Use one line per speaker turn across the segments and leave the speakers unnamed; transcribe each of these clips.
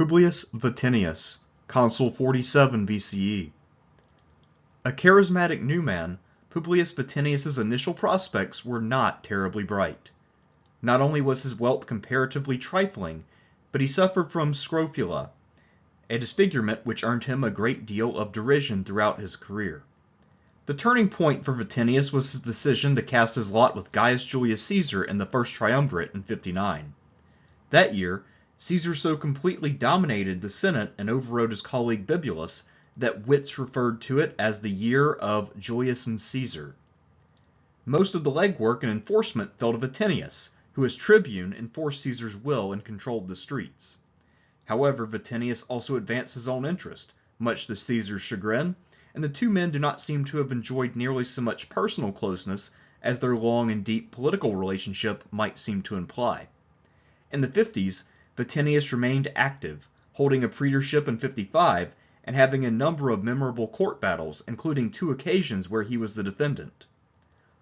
Publius Vatinius, Consul 47 BCE. A charismatic new man, Publius Vatinius's initial prospects were not terribly bright. Not only was his wealth comparatively trifling, but he suffered from scrofula, a disfigurement which earned him a great deal of derision throughout his career. The turning point for Vatinius was his decision to cast his lot with Gaius Julius Caesar in the First Triumvirate in 59. That year, Caesar so completely dominated the Senate and overrode his colleague Bibulus that wits referred to it as the year of Julius and Caesar. Most of the legwork and enforcement fell to Vatinius, who as tribune enforced Caesar's will and controlled the streets. However, Vatinius also advanced his own interest, much to Caesar's chagrin, and the two men do not seem to have enjoyed nearly so much personal closeness as their long and deep political relationship might seem to imply. In the 50s, Vatinius remained active, holding a praetorship in 55 and having a number of memorable court battles, including 2 occasions where he was the defendant.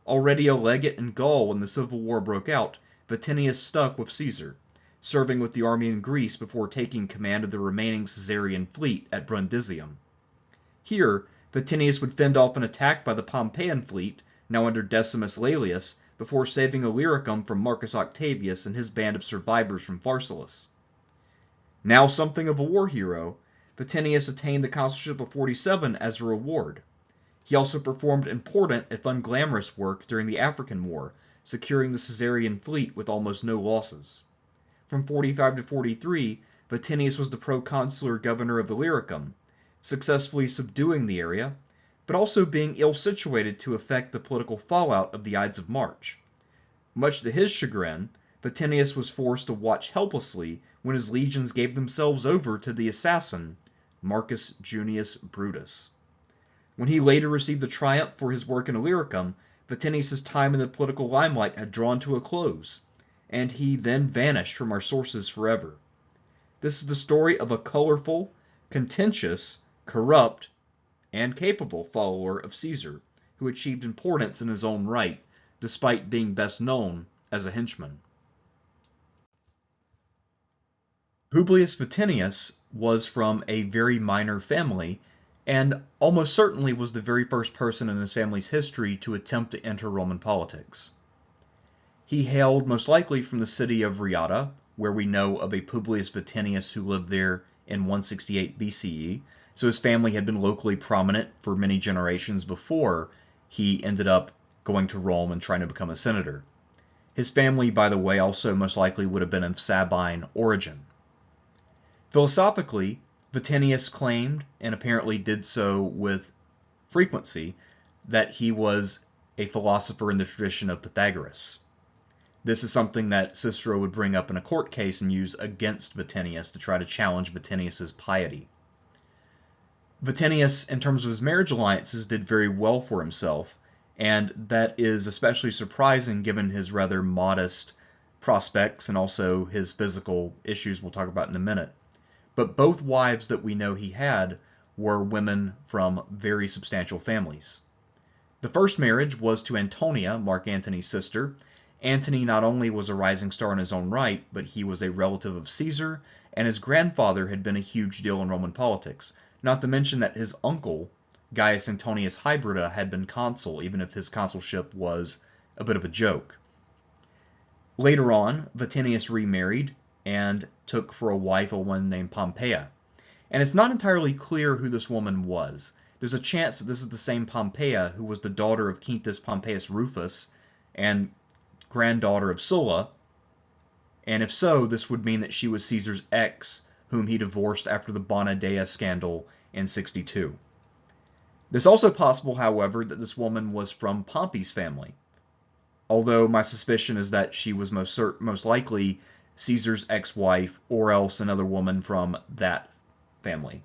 Already a legate in Gaul when the Civil War broke out, Vatinius stuck with Caesar, serving with the army in Greece before taking command of the remaining Caesarian fleet at Brundisium. Here, Vatinius would fend off an attack by the Pompeian fleet, now under Decimus Laelius, before saving Illyricum from Marcus Octavius and his band of survivors from Pharsalus. Now something of a war hero, Vatinius attained the consulship of 47 as a reward. He also performed important if unglamorous work during the African War, securing the Caesarian fleet with almost no losses. From 45 to 43, Vatinius was the proconsular governor of Illyricum, successfully subduing the area, but also being ill-situated to effect the political fallout of the Ides of March. Much to his chagrin, Vatinius was forced to watch helplessly when his legions gave themselves over to the assassin, Marcus Junius Brutus. When he later received the triumph for his work in Illyricum, Vatinius's time in the political limelight had drawn to a close, and he then vanished from our sources forever. This is the story of a colorful, contentious, corrupt, and capable follower of Caesar, who achieved importance in his own right, despite being best known as a henchman. Publius Vatinius was from a very minor family, and almost certainly was the very first person in his family's history to attempt to enter Roman politics. He hailed most likely from the city of Rhiata, where we know of a Publius Vatinius who lived there in 168 BCE, so his family had been locally prominent for many generations before he ended up going to Rome and trying to become a senator. His family, by the way, also most likely would have been of Sabine origin. Philosophically, Vatinius claimed, and apparently did so with frequency, that he was a philosopher in the tradition of Pythagoras. This is something that Cicero would bring up in a court case and use against Vatinius to try to challenge Vatinius's piety. Vatinius, in terms of his marriage alliances, did very well for himself, and that is especially surprising given his rather modest prospects and also his physical issues we'll talk about in a minute. But both wives that we know he had were women from very substantial families. The first marriage was to Antonia, Mark Antony's sister. Antony not only was a rising star in his own right, but he was a relative of Caesar, and his grandfather had been a huge deal in Roman politics, not to mention that his uncle, Gaius Antonius Hybrida, had been consul, even if his consulship was a bit of a joke. Later on, Vatinius remarried and took for a wife a woman named Pompeia. And it's not entirely clear who this woman was. There's a chance that this is the same Pompeia who was the daughter of Quintus Pompeius Rufus and granddaughter of Sulla, and if so, this would mean that she was Caesar's ex, whom he divorced after the Bona Dea scandal in 62. It's also possible, however, that this woman was from Pompey's family, although my suspicion is that she was most likely Caesar's ex-wife, or else another woman from that family.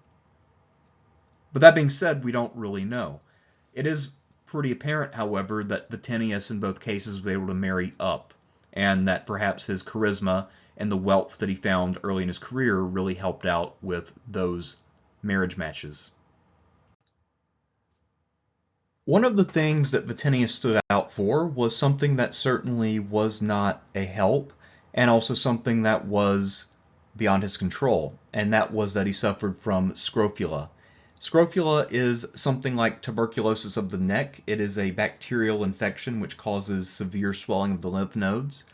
But that being said, we don't really know. It is pretty apparent, however, that Vatinius in both cases was able to marry up, and that perhaps his charisma and the wealth that he found early in his career really helped out with those marriage matches. One of the things that Vatinius stood out for was something that certainly was not a help, and also something that was beyond his control, and that was that he suffered from scrofula. Scrofula is something like tuberculosis of the neck. It is a bacterial infection which causes severe swelling of the lymph nodes.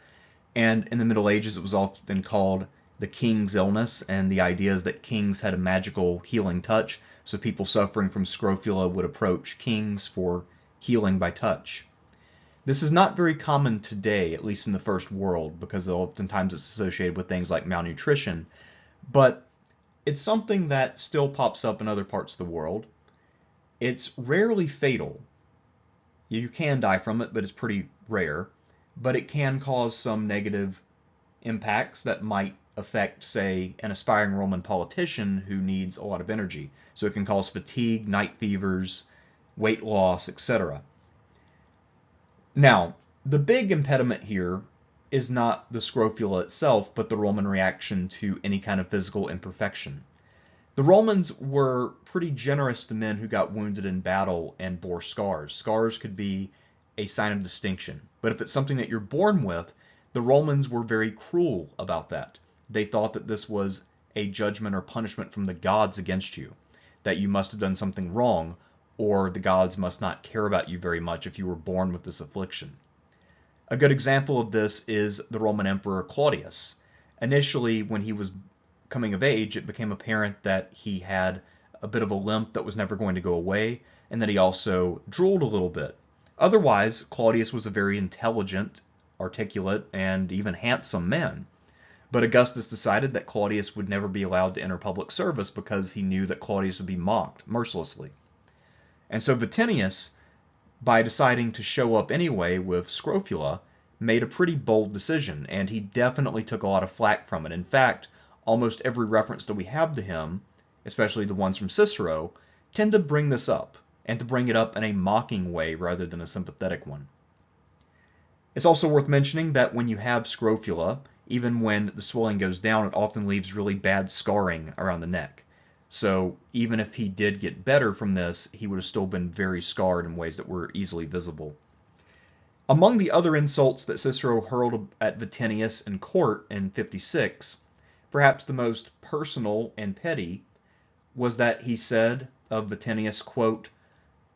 And in the Middle Ages, it was often called the king's illness, and the idea is that kings had a magical healing touch, so people suffering from scrofula would approach kings for healing by touch. This is not very common today, at least in the First World, because oftentimes it's associated with things like malnutrition, but it's something that still pops up in other parts of the world. It's rarely fatal. You can die from it, but it's pretty rare. But it can cause some negative impacts that might affect, say, an aspiring Roman politician who needs a lot of energy. So it can cause fatigue, night fevers, weight loss, etc. Now, the big impediment here is not the scrofula itself, but the Roman reaction to any kind of physical imperfection. The Romans were pretty generous to men who got wounded in battle and bore scars. Scars could be a sign of distinction, but if it's something that you're born with, the Romans were very cruel about that. They thought that this was a judgment or punishment from the gods against you, that you must have done something wrong, or the gods must not care about you very much if you were born with this affliction. A good example of this is the Roman Emperor Claudius. Initially, when he was coming of age, it became apparent that he had a bit of a limp that was never going to go away, and that he also drooled a little bit. Otherwise, Claudius was a very intelligent, articulate, and even handsome man. But Augustus decided that Claudius would never be allowed to enter public service because he knew that Claudius would be mocked mercilessly. And so Vatinius, by deciding to show up anyway with scrofula, made a pretty bold decision, and he definitely took a lot of flack from it. In fact, almost every reference that we have to him, especially the ones from Cicero, tend to bring this up, and to bring it up in a mocking way rather than a sympathetic one. It's also worth mentioning that when you have scrofula, even when the swelling goes down, it often leaves really bad scarring around the neck. So even if he did get better from this, he would have still been very scarred in ways that were easily visible. Among the other insults that Cicero hurled at Vatinius in court in 56, perhaps the most personal and petty was that he said of Vatinius, quote,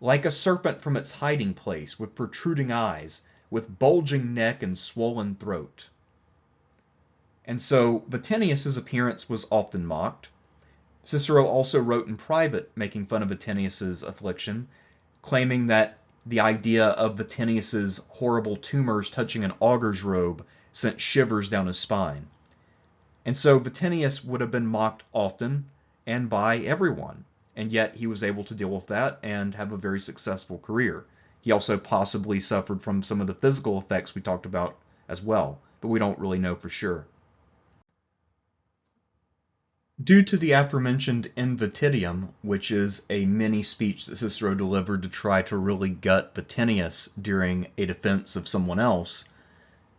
"like a serpent from its hiding place, with protruding eyes, with bulging neck and swollen throat." And so Vatinius's appearance was often mocked. Cicero also wrote in private making fun of Vatinius's affliction, claiming that the idea of Vatinius's horrible tumors touching an augur's robe sent shivers down his spine. And so Vatinius would have been mocked often and by everyone, and yet he was able to deal with that and have a very successful career. He also possibly suffered from some of the physical effects we talked about as well, but we don't really know for sure. Due to the aforementioned Invictium, which is a mini speech that Cicero delivered to try to really gut Vatinius during a defense of someone else,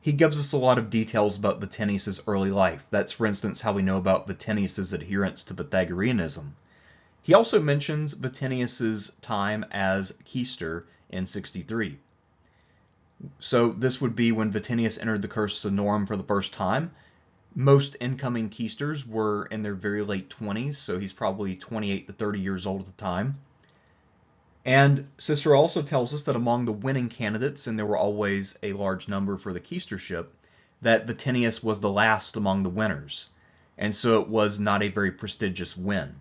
he gives us a lot of details about Vatinius's early life. That's, for instance, how we know about Vatinius's adherence to Pythagoreanism. He also mentions Vatinius's time as quaestor in 63. So this would be when Vatinius entered the cursus honorum for the first time. Most incoming quaestors were in their very late 20s, so he's probably 28 to 30 years old at the time. And Cicero also tells us that among the winning candidates, and there were always a large number for the quaestorship, that Vatinius was the last among the winners, and so it was not a very prestigious win.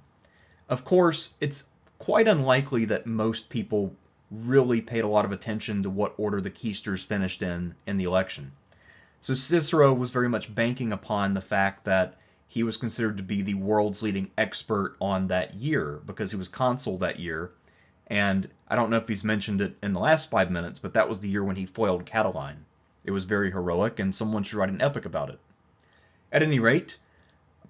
Of course, it's quite unlikely that most people really paid a lot of attention to what order the quaestors finished in the election. So Cicero was very much banking upon the fact that he was considered to be the world's leading expert on that year because he was consul that year. And I don't know if he's mentioned it in the last 5 minutes, but that was the year when he foiled Catiline. It was very heroic, and someone should write an epic about it. At any rate,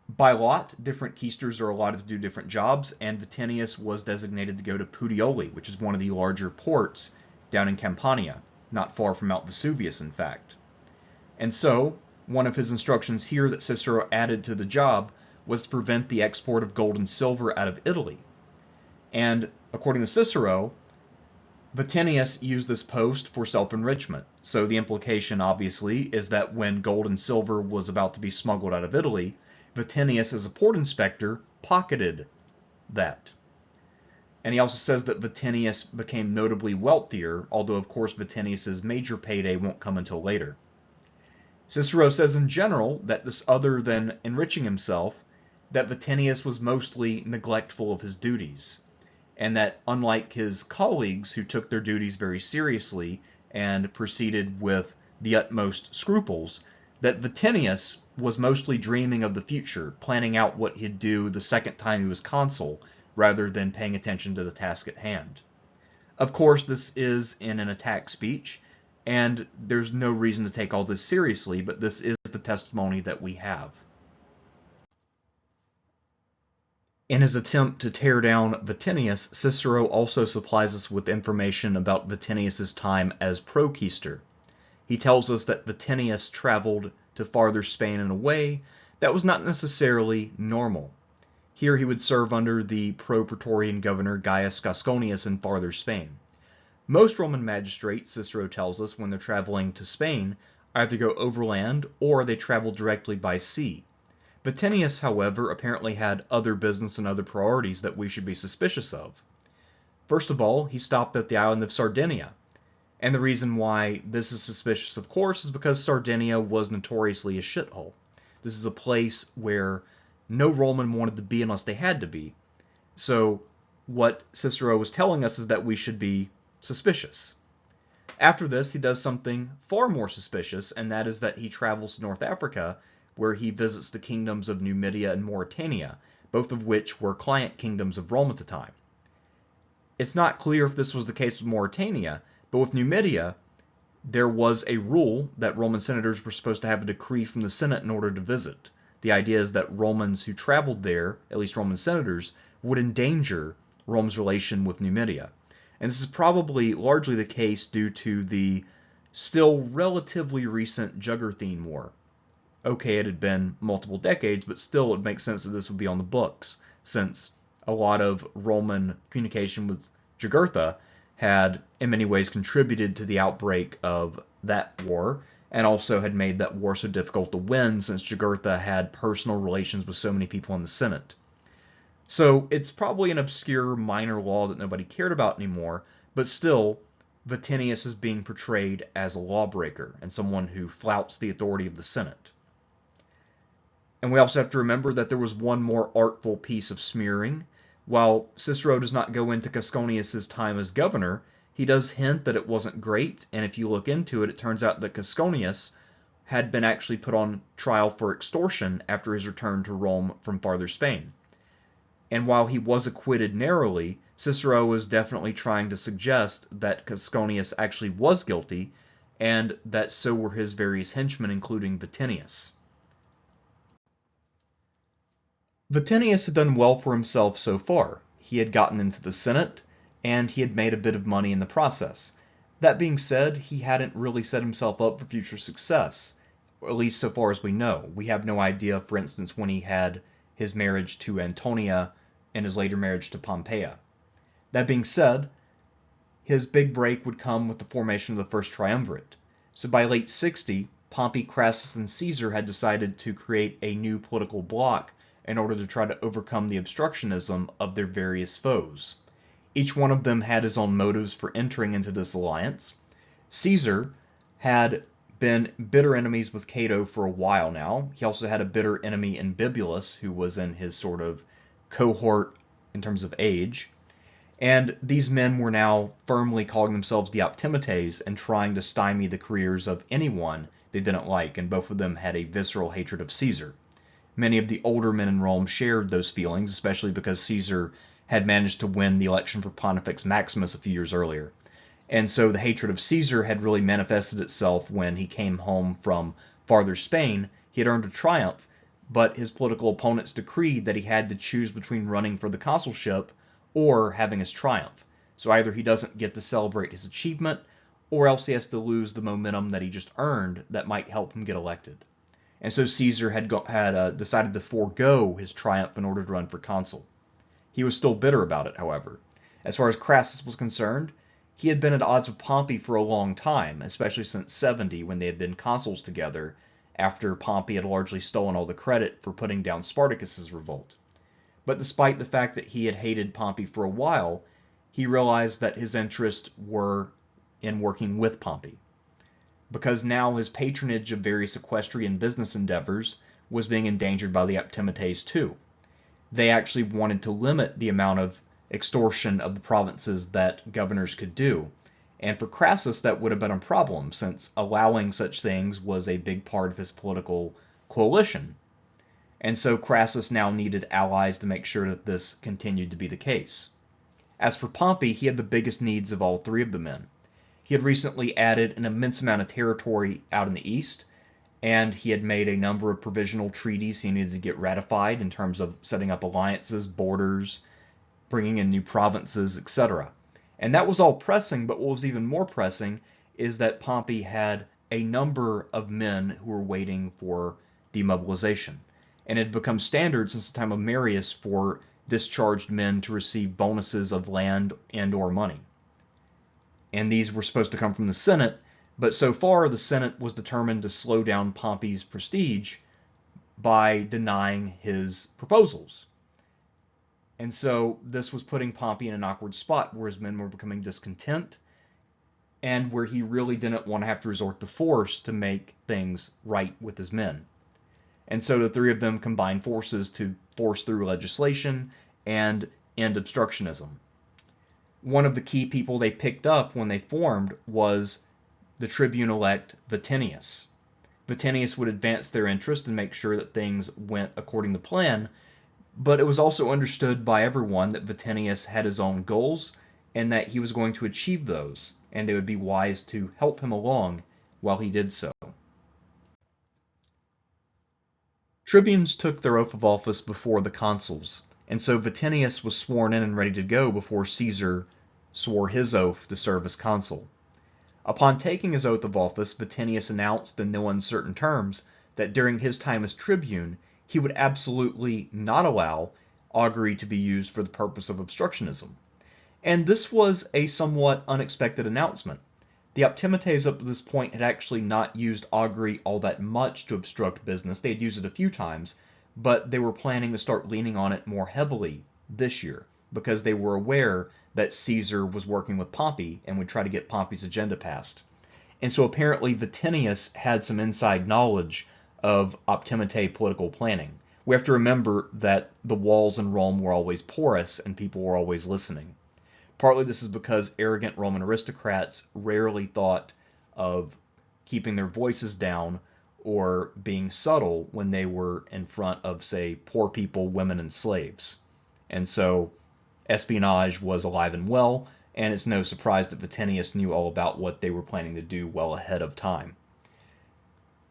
by lot, different quaestors are allotted to do different jobs, and Vatinius was designated to go to Puteoli, which is one of the larger ports down in Campania, not far from Mount Vesuvius, in fact. And so, one of his instructions here that Cicero added to the job was to prevent the export of gold and silver out of Italy. And according to Cicero, Vatinius used this post for self-enrichment. So the implication, obviously, is that when gold and silver was about to be smuggled out of Ity, Vatinius, as a port inspector, pocketed that. And he also says that Vatinius became notably wealthier, although of course Vatinius's major payday won't come until later. Cicero says in general that this, other than enriching himself, that Vatinius was mostly neglectful of his duties, and that unlike his colleagues who took their duties very seriously and proceeded with the utmost scruples, that Vatinius was mostly dreaming of the future, planning out what he'd do the second time he was consul, rather than paying attention to the task at hand. Of course, this is in an attack speech, and there's no reason to take all this seriously, but this is the testimony that we have. In his attempt to tear down Vatinius, Cicero also supplies us with information about Vatinius's time as proquaestor. He tells us that Vatinius traveled to farther Spain in a way that was not necessarily normal. Here he would serve under the pro-praetorian governor Gaius Gasconius in farther Spain. Most Roman magistrates, Cicero tells us, when they're traveling to Spain, either go overland or they travel directly by sea. Vatinius, however, apparently had other business and other priorities that we should be suspicious of. First of all, he stopped at the island of Sardinia. And the reason why this is suspicious, of course, is because Sardinia was notoriously a shithole. This is a place where no Roman wanted to be unless they had to be. So what Cicero was telling us is that we should be suspicious. After this, he does something far more suspicious, and that is that he travels to North Africa, where he visits the kingdoms of Numidia and Mauritania, both of which were client kingdoms of Rome at the time. It's not clear if this was the case with Mauritania, but with Numidia, there was a rule that Roman senators were supposed to have a decree from the Senate in order to visit. The idea is that Romans who traveled there, at least Roman senators, would endanger Rome's relation with Numidia. And this is probably largely the case due to the still relatively recent Jugurthine War. Okay, it had been multiple decades, but still it makes sense that this would be on the books, since a lot of Roman communication with Jugurtha had in many ways contributed to the outbreak of that war, and also had made that war so difficult to win since Jugurtha had personal relations with so many people in the Senate. So it's probably an obscure minor law that nobody cared about anymore, but still, Vatinius is being portrayed as a lawbreaker and someone who flouts the authority of the Senate. And we also have to remember that there was one more artful piece of smearing. While Cicero does not go into Gasconius' time as governor, he does hint that it wasn't great, and if you look into it, it turns out that Gasconius had been actually put on trial for extortion after his return to Rome from farther Spain. And while he was acquitted narrowly, Cicero was definitely trying to suggest that Gasconius actually was guilty, and that so were his various henchmen, including Vatinius. Vatinius had done well for himself so far. He had gotten into the Senate, and he had made a bit of money in the process. That being said, he hadn't really set himself up for future success, or at least so far as we know. We have no idea, for instance, when he had his marriage to Antonia and his later marriage to Pompeia. That being said, his big break would come with the formation of the First Triumvirate. So by late 60, Pompey, Crassus, and Caesar had decided to create a new political bloc in order to try to overcome the obstructionism of their various foes. Each one of them had his own motives for entering into this alliance. Caesar had been bitter enemies with Cato for a while now. He also had a bitter enemy in Bibulus, who was in his sort of cohort in terms of age. And these men were now firmly calling themselves the Optimates and trying to stymie the careers of anyone they didn't like, and both of them had a visceral hatred of Caesar. Many of the older men in Rome shared those feelings, especially because Caesar had managed to win the election for Pontifex Maximus a few years earlier. And so the hatred of Caesar had really manifested itself when he came home from farther Spain. He had earned a triumph, but his political opponents decreed that he had to choose between running for the consulship or having his triumph. So either he doesn't get to celebrate his achievement, or else he has to lose the momentum that he just earned that might help him get elected. And so Caesar had decided to forego his triumph in order to run for consul. He was still bitter about it, however. As far as Crassus was concerned, he had been at odds with Pompey for a long time, especially since 70, when they had been consuls together, after Pompey had largely stolen all the credit for putting down Spartacus's revolt. But despite the fact that he had hated Pompey for a while, he realized that his interests were in working with Pompey, because now his patronage of various equestrian business endeavors was being endangered by the Optimates too. They actually wanted to limit the amount of extortion of the provinces that governors could do. And for Crassus, that would have been a problem, since allowing such things was a big part of his political coalition. And so Crassus now needed allies to make sure that this continued to be the case. As for Pompey, he had the biggest needs of all three of the men. He had recently added an immense amount of territory out in the east, and he had made a number of provisional treaties he needed to get ratified in terms of setting up alliances, borders, bringing in new provinces, etc. And that was all pressing, but what was even more pressing is that Pompey had a number of men who were waiting for demobilization. And it had become standard since the time of Marius for discharged men to receive bonuses of land and or money. And these were supposed to come from the Senate, but so far the Senate was determined to slow down Pompey's prestige by denying his proposals. And so this was putting Pompey in an awkward spot where his men were becoming discontent and where he really didn't want to have to resort to force to make things right with his men. And so the three of them combined forces to force through legislation and end obstructionism. One of the key people they picked up when they formed was the tribune-elect Vatinius. Vatinius would advance their interest and make sure that things went according to plan, but it was also understood by everyone that Vatinius had his own goals and that he was going to achieve those, and they would be wise to help him along while he did so. Tribunes took their oath of office before the consuls, and so Vatinius was sworn in and ready to go before Caesar swore his oath to serve as consul. Upon taking his oath of office, Vatinius announced in no uncertain terms that during his time as tribune, he would absolutely not allow augury to be used for the purpose of obstructionism. And this was a somewhat unexpected announcement. The Optimates up to this point had actually not used augury all that much to obstruct business. They had used it a few times, but they were planning to start leaning on it more heavily this year because they were aware that Caesar was working with Pompey and would try to get Pompey's agenda passed. And so apparently Vatinius had some inside knowledge of Optimate political planning. We have to remember that the walls in Rome were always porous and people were always listening. Partly this is because arrogant Roman aristocrats rarely thought of keeping their voices down or being subtle when they were in front of, say, poor people, women, and slaves. And so espionage was alive and well, and it's no surprise that Vatinius knew all about what they were planning to do well ahead of time.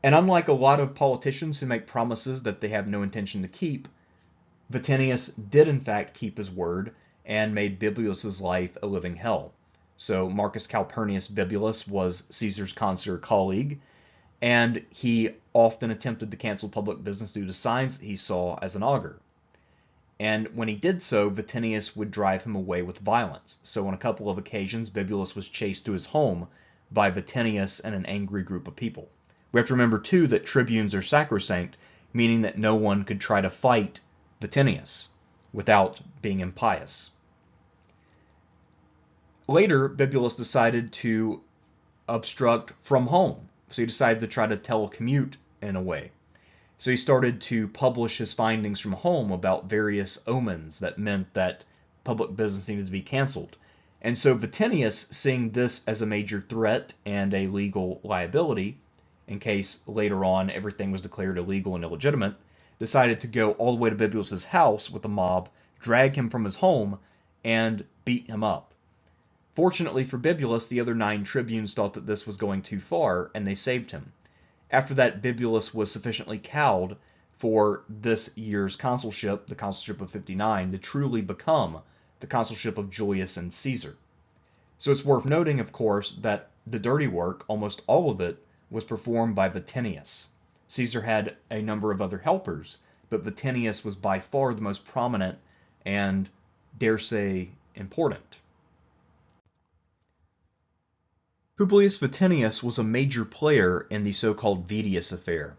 And unlike a lot of politicians who make promises that they have no intention to keep, Vatinius did in fact keep his word and made Bibulus' life a living hell. So Marcus Calpurnius Bibulus was Caesar's consular colleague, and he often attempted to cancel public business due to signs that he saw as an augur. And when he did so, Vatinius would drive him away with violence. So on a couple of occasions, Bibulus was chased to his home by Vatinius and an angry group of people. We have to remember, too, that tribunes are sacrosanct, meaning that no one could try to fight Vatinius without being impious. Later, Bibulus decided to obstruct from home. So he decided to try to telecommute in a way. So he started to publish his findings from home about various omens that meant that public business needed to be canceled. And so Vatinius, seeing this as a major threat and a legal liability, in case later on everything was declared illegal and illegitimate, decided to go all the way to Bibulus' house with a mob, drag him from his home, and beat him up. Fortunately for Bibulus, the other 9 tribunes thought that this was going too far, and they saved him. After that, Bibulus was sufficiently cowed for this year's consulship, the consulship of 59, to truly become the consulship of Julius and Caesar. So it's worth noting, of course, that the dirty work, almost all of it, was performed by Vatinius. Caesar had a number of other helpers, but Vatinius was by far the most prominent and, dare say, important. Publius Vatinius was a major player in the so-called Vedius affair.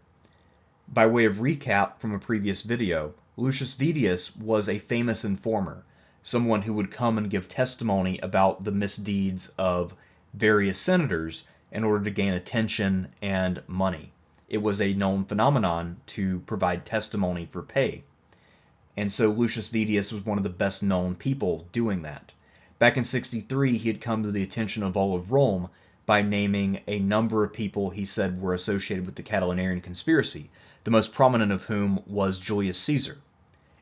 By way of recap from a previous video, Lucius Vedius was a famous informer, someone who would come and give testimony about the misdeeds of various senators in order to gain attention and money. It was a known phenomenon to provide testimony for pay. And so Lucius Vedius was one of the best known people doing that. Back in 63, he had come to the attention of all of Rome by naming a number of people he said were associated with the Catilinarian conspiracy, the most prominent of whom was Julius Caesar.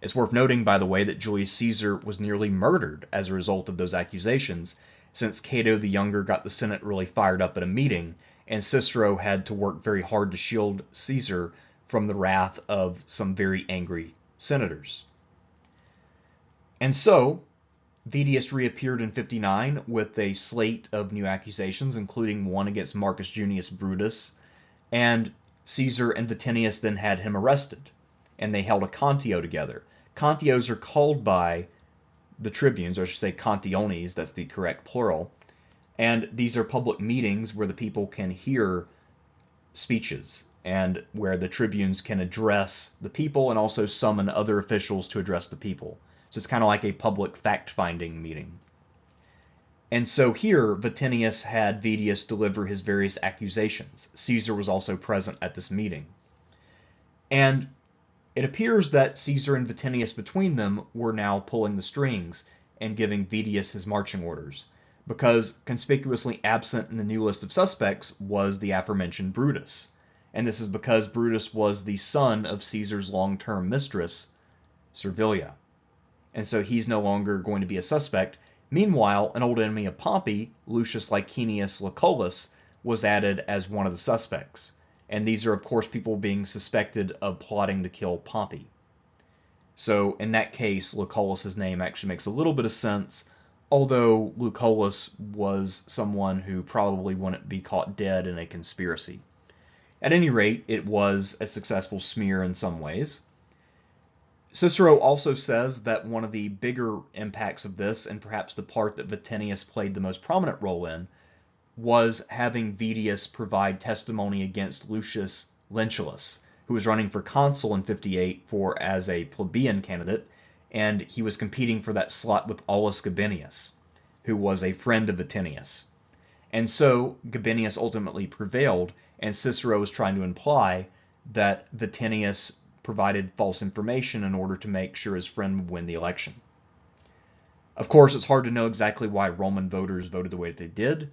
It's worth noting, by the way, that Julius Caesar was nearly murdered as a result of those accusations, since Cato the Younger got the Senate really fired up at a meeting, and Cicero had to work very hard to shield Caesar from the wrath of some very angry senators. And so, Vedius reappeared in 59 with a slate of new accusations, including one against Marcus Junius Brutus, and Caesar and Vatinius then had him arrested, and they held a contio together. Contios are called by the tribunes, or I should say contiones, that's the correct plural, and these are public meetings where the people can hear speeches, and where the tribunes can address the people and also summon other officials to address the people. So it's kind of like a public fact-finding meeting. And so here, Vatinius had Vedius deliver his various accusations. Caesar was also present at this meeting. And it appears that Caesar and Vatinius between them were now pulling the strings and giving Vedius his marching orders, because conspicuously absent in the new list of suspects was the aforementioned Brutus. And this is because Brutus was the son of Caesar's long-term mistress, Servilia. And so he's no longer going to be a suspect. Meanwhile, an old enemy of Pompey, Lucius Licinius Lucullus, was added as one of the suspects. And these are, of course, people being suspected of plotting to kill Pompey. So in that case, Lucullus's name actually makes a little bit of sense, although Lucullus was someone who probably wouldn't be caught dead in a conspiracy. At any rate, it was a successful smear in some ways. Cicero also says that one of the bigger impacts of this, and perhaps the part that Vatinius played the most prominent role in, was having Vedius provide testimony against Lucius Lentulus, who was running for consul in 58 as a plebeian candidate, and he was competing for that slot with Aulus Gabinius, who was a friend of Vatinius. And so Gabinius ultimately prevailed, and Cicero was trying to imply that Vatinius provided false information in order to make sure his friend would win the election. Of course, it's hard to know exactly why Roman voters voted the way that they did,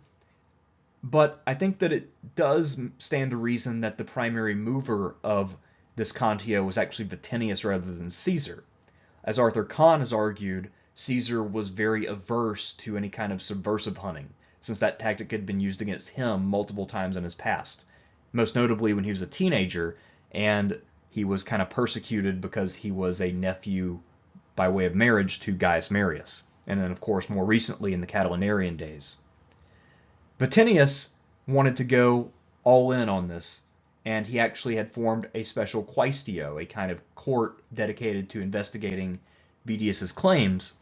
but I think that it does stand to reason that the primary mover of this contio was actually Vatinius rather than Caesar. As Arthur Kahn has argued, Caesar was very averse to any kind of subversive hunting, since that tactic had been used against him multiple times in his past, most notably when he was a teenager, and he was kind of persecuted because he was a nephew by way of marriage to Gaius Marius, and then of course more recently in the Catilinarian days. Vatinius wanted to go all in on this, and he actually had formed a special quaestio, a kind of court dedicated to investigating Vedius's claims,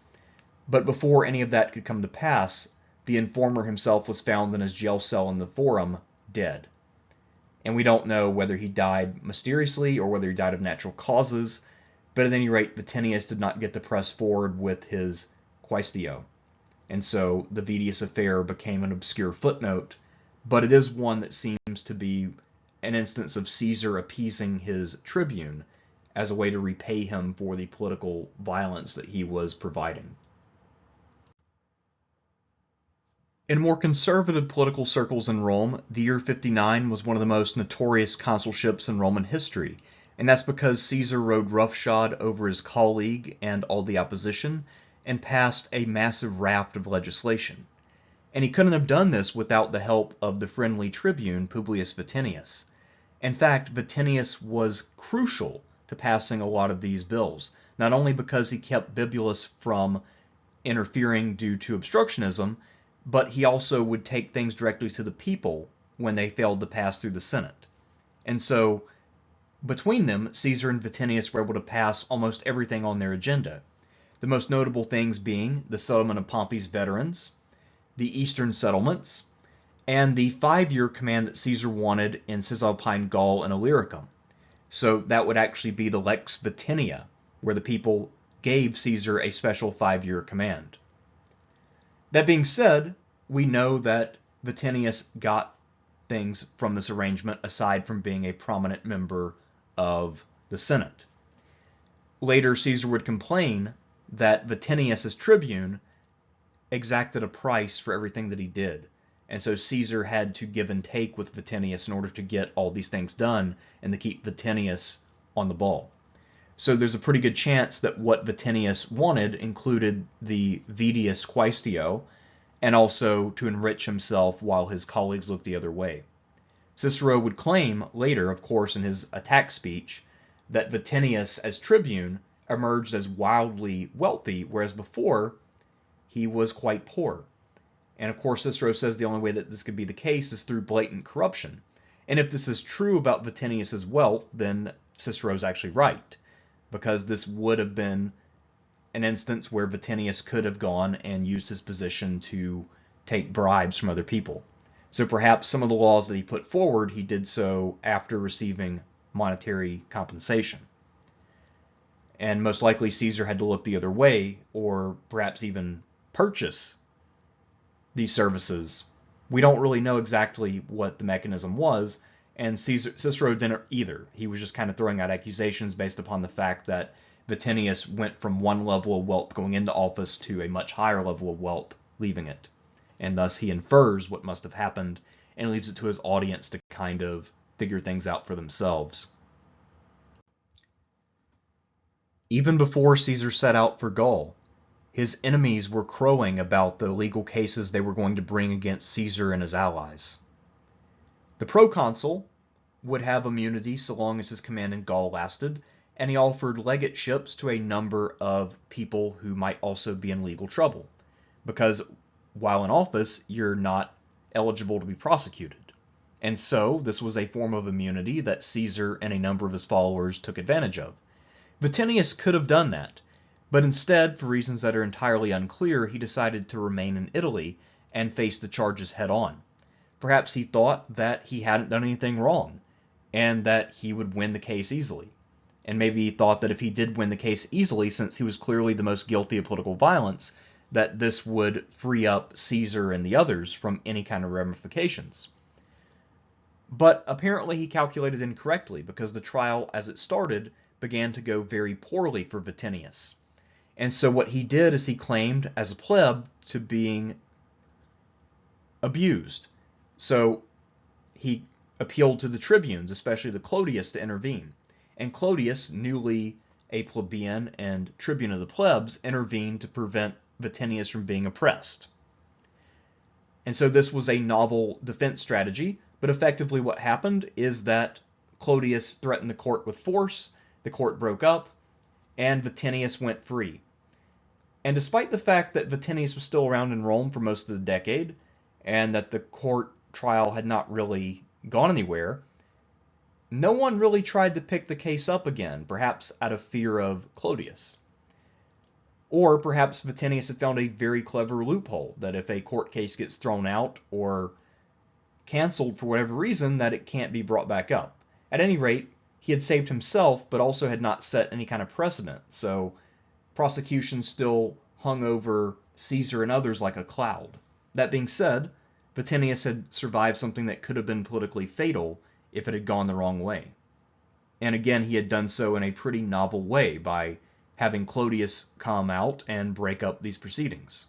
but before any of that could come to pass, the informer himself was found in his jail cell in the Forum, dead. And we don't know whether he died mysteriously or whether he died of natural causes, but at any rate, Vatinius did not get to press forward with his quaestio. And so the Vedius affair became an obscure footnote, but it is one that seems to be an instance of Caesar appeasing his tribune as a way to repay him for the political violence that he was providing. In more conservative political circles in Rome, the year 59 was one of the most notorious consulships in Roman history, and that's because Caesar rode roughshod over his colleague and all the opposition, and passed a massive raft of legislation. And he couldn't have done this without the help of the friendly tribune Publius Vatinius. In fact, Vatinius was crucial to passing a lot of these bills, not only because he kept Bibulus from interfering due to obstructionism, but he also would take things directly to the people when they failed to pass through the Senate. And so, between them, Caesar and Vatinius were able to pass almost everything on their agenda. The most notable things being the settlement of Pompey's veterans, the eastern settlements, and the 5-year command that Caesar wanted in Cisalpine Gaul and Illyricum. So that would actually be the Lex Vitinia, where the people gave Caesar a special 5-year command. That being said, we know that Vatinius got things from this arrangement aside from being a prominent member of the Senate. Later, Caesar would complain that Vatinius, as tribune, exacted a price for everything that he did. And so Caesar had to give and take with Vatinius in order to get all these things done and to keep Vatinius on the ball. So there's a pretty good chance that what Vatinius wanted included the Vedius Quaestio, and also to enrich himself while his colleagues looked the other way. Cicero would claim later, of course, in his attack speech, that Vatinius, as tribune, emerged as wildly wealthy, whereas before he was quite poor. And of course, Cicero says the only way that this could be the case is through blatant corruption. And if this is true about Vatinius's wealth, then Cicero's actually right, because this would have been an instance where Vatinius could have gone and used his position to take bribes from other people. So perhaps some of the laws that he put forward, he did so after receiving monetary compensation. And most likely Caesar had to look the other way, or perhaps even purchase these services. We don't really know exactly what the mechanism was, and Cicero didn't either. He was just kind of throwing out accusations based upon the fact that Vatinius went from one level of wealth going into office to a much higher level of wealth leaving it. And thus he infers what must have happened and leaves it to his audience to kind of figure things out for themselves. Even before Caesar set out for Gaul, his enemies were crowing about the legal cases they were going to bring against Caesar and his allies. The proconsul would have immunity so long as his command in Gaul lasted, and he offered legateships to a number of people who might also be in legal trouble, because while in office, you're not eligible to be prosecuted. And so this was a form of immunity that Caesar and a number of his followers took advantage of. Vatinius could have done that, but instead, for reasons that are entirely unclear, he decided to remain in Italy and face the charges head on. Perhaps he thought that he hadn't done anything wrong, and that he would win the case easily. And maybe he thought that if he did win the case easily, since he was clearly the most guilty of political violence, that this would free up Caesar and the others from any kind of ramifications. But apparently he calculated incorrectly, because the trial, as it started, began to go very poorly for Vatinius. And so what he did is he claimed as a pleb to being abused. So he appealed to the tribunes, especially to Clodius, to intervene. And Clodius, newly a plebeian and tribune of the plebs, intervened to prevent Vatinius from being oppressed. And so this was a novel defense strategy, but effectively what happened is that Clodius threatened the court with force, the court broke up, and Vatinius went free. And despite the fact that Vatinius was still around in Rome for most of the decade, and that the court trial had not really gone anywhere, no one really tried to pick the case up again, perhaps out of fear of Clodius. Or perhaps Vatinius had found a very clever loophole, that if a court case gets thrown out or canceled for whatever reason, that it can't be brought back up. At any rate, he had saved himself, but also had not set any kind of precedent, so prosecution still hung over Caesar and others like a cloud. That being said, Vatinius had survived something that could have been politically fatal if it had gone the wrong way. And again, he had done so in a pretty novel way by having Clodius come out and break up these proceedings.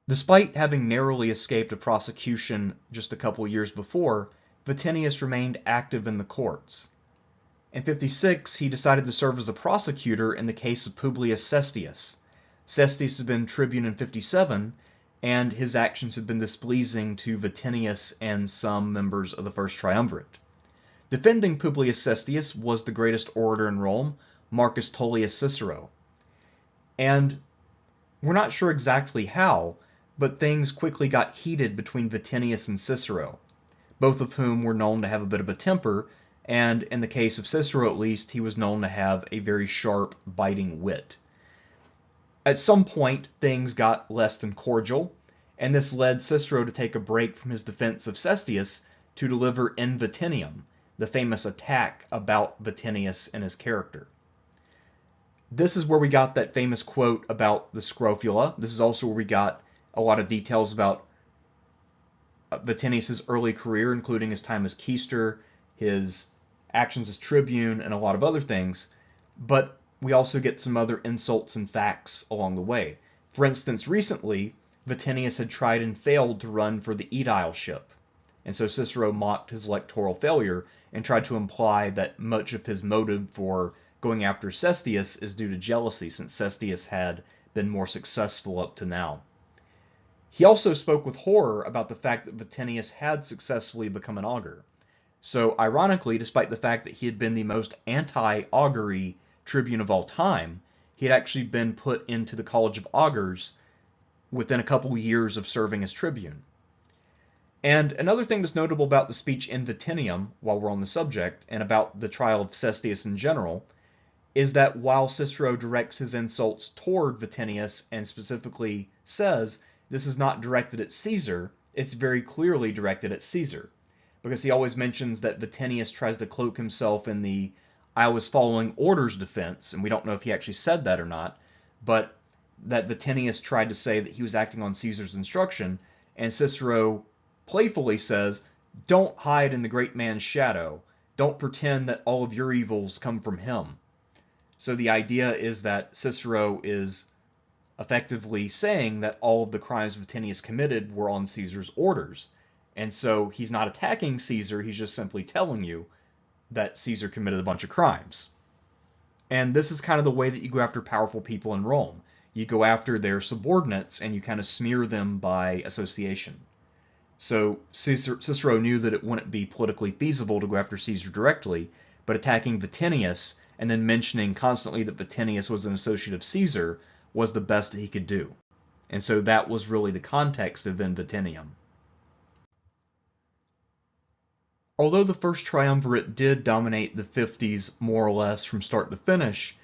Despite having narrowly escaped a prosecution just a couple years before, Vatinius remained active in the courts. In 56, he decided to serve as a prosecutor in the case of Publius Cestius. Cestius had been tribune in 57, and his actions had been displeasing to Vatinius and some members of the First Triumvirate. Defending Publius Cestius was the greatest orator in Rome, Marcus Tullius Cicero. And we're not sure exactly how, but things quickly got heated between Vatinius and Cicero, both of whom were known to have a bit of a temper, and in the case of Cicero at least, he was known to have a very sharp, biting wit. At some point, things got less than cordial, and this led Cicero to take a break from his defense of Cestius to deliver in Vatinium, the famous attack about Vatinius and his character. This is where we got that famous quote about the scrofula. This is also where we got a lot of details about Vatinius' early career, including his time as quaestor, his actions as tribune, and a lot of other things. But we also get some other insults and facts along the way. For instance, recently, Vatinius had tried and failed to run for the aedileship. And so Cicero mocked his electoral failure and tried to imply that much of his motive for going after Cestius is due to jealousy, since Cestius had been more successful up to now. He also spoke with horror about the fact that Vatinius had successfully become an augur. So, ironically, despite the fact that he had been the most anti-augury tribune of all time, he had actually been put into the College of Augurs within a couple years of serving as tribune. And another thing that's notable about the speech in Vatinium, while we're on the subject, and about the trial of Cestius in general, is that while Cicero directs his insults toward Vatinius and specifically says this is not directed at Caesar, it's very clearly directed at Caesar. Because he always mentions that Vatinius tries to cloak himself in the "I was following orders" defense, and we don't know if he actually said that or not, but that Vatinius tried to say that he was acting on Caesar's instruction, and Cicero playfully says, "Don't hide in the great man's shadow. Don't pretend that all of your evils come from him." So the idea is that Cicero is effectively saying that all of the crimes Vatinius committed were on Caesar's orders. And so he's not attacking Caesar, he's just simply telling you that Caesar committed a bunch of crimes. And this is kind of the way that you go after powerful people in Rome. You go after their subordinates and you kind of smear them by association. So Cicero knew that it wouldn't be politically feasible to go after Caesar directly, but attacking Vatinius and then mentioning constantly that Vatinius was an associate of Caesar was the best that he could do. And so that was really the context of In Vatinium. Although the first triumvirate did dominate the 50s more or less from start to finish,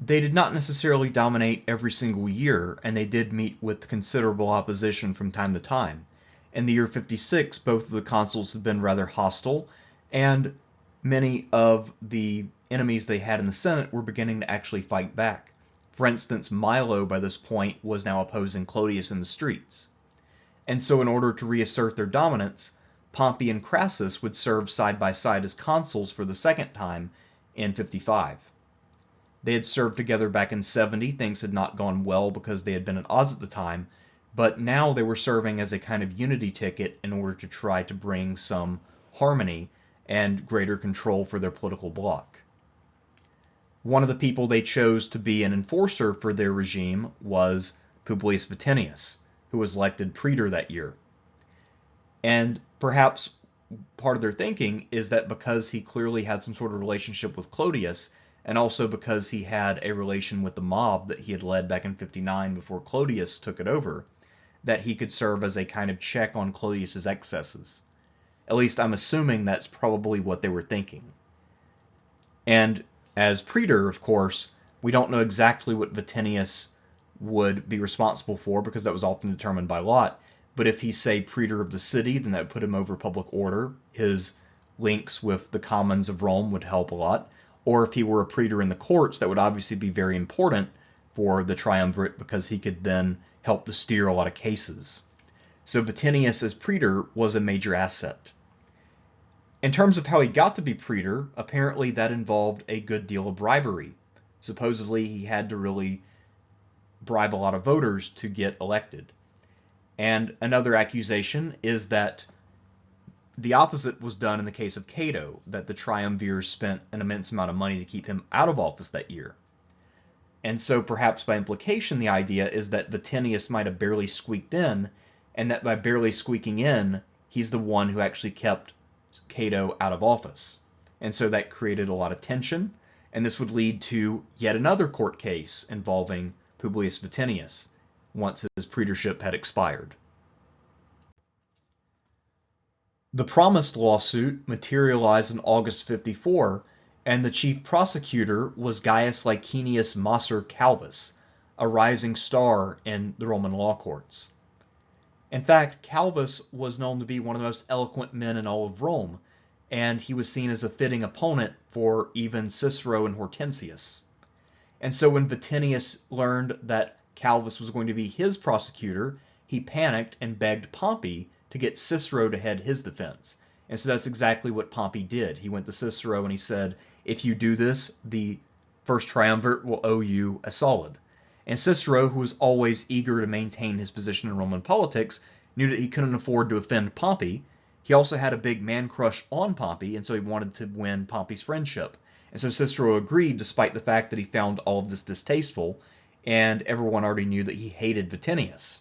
they did not necessarily dominate every single year, and they did meet with considerable opposition from time to time. In the year 56, both of the consuls had been rather hostile, and many of the enemies they had in the Senate were beginning to actually fight back. For instance, Milo by this point was now opposing Clodius in the streets. And so in order to reassert their dominance, Pompey and Crassus would serve side by side as consuls for the second time in 55. They had served together back in 70. Things had not gone well because they had been at odds at the time, but now they were serving as a kind of unity ticket in order to try to bring some harmony and greater control for their political bloc. One of the people they chose to be an enforcer for their regime was Publius Vatinius, who was elected praetor that year. And perhaps part of their thinking is that because he clearly had some sort of relationship with Clodius, and also because he had a relation with the mob that he had led back in 59 before Clodius took it over, that he could serve as a kind of check on Clodius's excesses. At least I'm assuming that's probably what they were thinking. And as praetor, of course, we don't know exactly what Vatinius would be responsible for because that was often determined by lot. But if he's, say, praetor of the city, then that would put him over public order. His links with the commons of Rome would help a lot. Or if he were a praetor in the courts, that would obviously be very important for the triumvirate because he could then help to steer a lot of cases. So Vatinius as praetor was a major asset. In terms of how he got to be praetor, apparently that involved a good deal of bribery. Supposedly he had to really bribe a lot of voters to get elected. And another accusation is that the opposite was done in the case of Cato, that the triumvirs spent an immense amount of money to keep him out of office that year. And so perhaps by implication the idea is that Vatinius might have barely squeaked in, and that by barely squeaking in, he's the one who actually kept Cato out of office. And so that created a lot of tension, and this would lead to yet another court case involving Publius Vatinius, once his praetorship had expired. The promised lawsuit materialized in August 54, and the chief prosecutor was Gaius Licinius Macer Calvus, a rising star in the Roman law courts. In fact, Calvus was known to be one of the most eloquent men in all of Rome, and he was seen as a fitting opponent for even Cicero and Hortensius. And so when Vatinius learned that Calvus was going to be his prosecutor, he panicked and begged Pompey to get Cicero to head his defense. And so that's exactly what Pompey did. He went to Cicero and he said, if you do this, the first triumvirate will owe you a solid. And Cicero, who was always eager to maintain his position in Roman politics, knew that he couldn't afford to offend Pompey. He also had a big man crush on Pompey, and so he wanted to win Pompey's friendship. And so Cicero agreed, despite the fact that he found all of this distasteful, and everyone already knew that he hated Vatinius.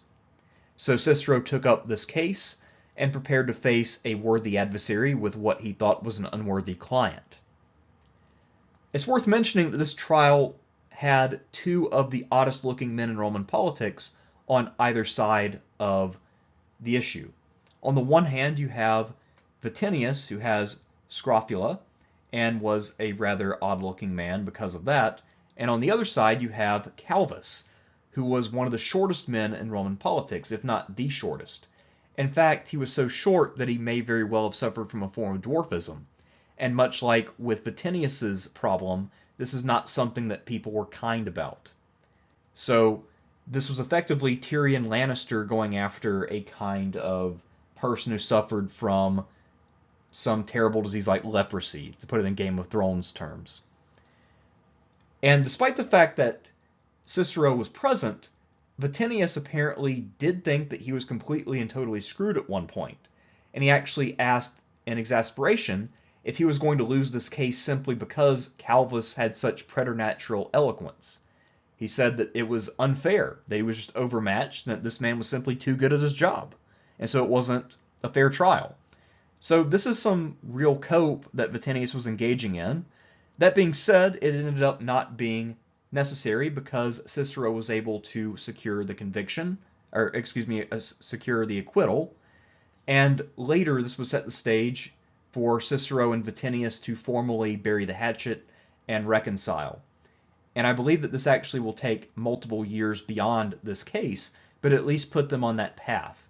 So Cicero took up this case and prepared to face a worthy adversary with what he thought was an unworthy client. It's worth mentioning that this trial had two of the oddest looking men in Roman politics on either side of the issue. On the one hand, you have Vatinius, who has scrofula and was a rather odd looking man because of that. And on the other side, you have Calvus, who was one of the shortest men in Roman politics, if not the shortest. In fact, he was so short that he may very well have suffered from a form of dwarfism. And much like with Vatinius's problem, this is not something that people were kind about. So this was effectively Tyrion Lannister going after a kind of person who suffered from some terrible disease like leprosy, to put it in Game of Thrones terms. And despite the fact that Cicero was present, Vatinius apparently did think that he was completely and totally screwed at one point, and he actually asked in exasperation if he was going to lose this case simply because Calvus had such preternatural eloquence. He said that it was unfair, that he was just overmatched, and that this man was simply too good at his job, and so it wasn't a fair trial. So this is some real cope that Vatinius was engaging in. That being said, it ended up not being necessary because Cicero was able to secure the conviction, or secure the acquittal, and later this would set the stage for Cicero and Vatinius to formally bury the hatchet and reconcile. And I believe that this actually will take multiple years beyond this case, but at least put them on that path.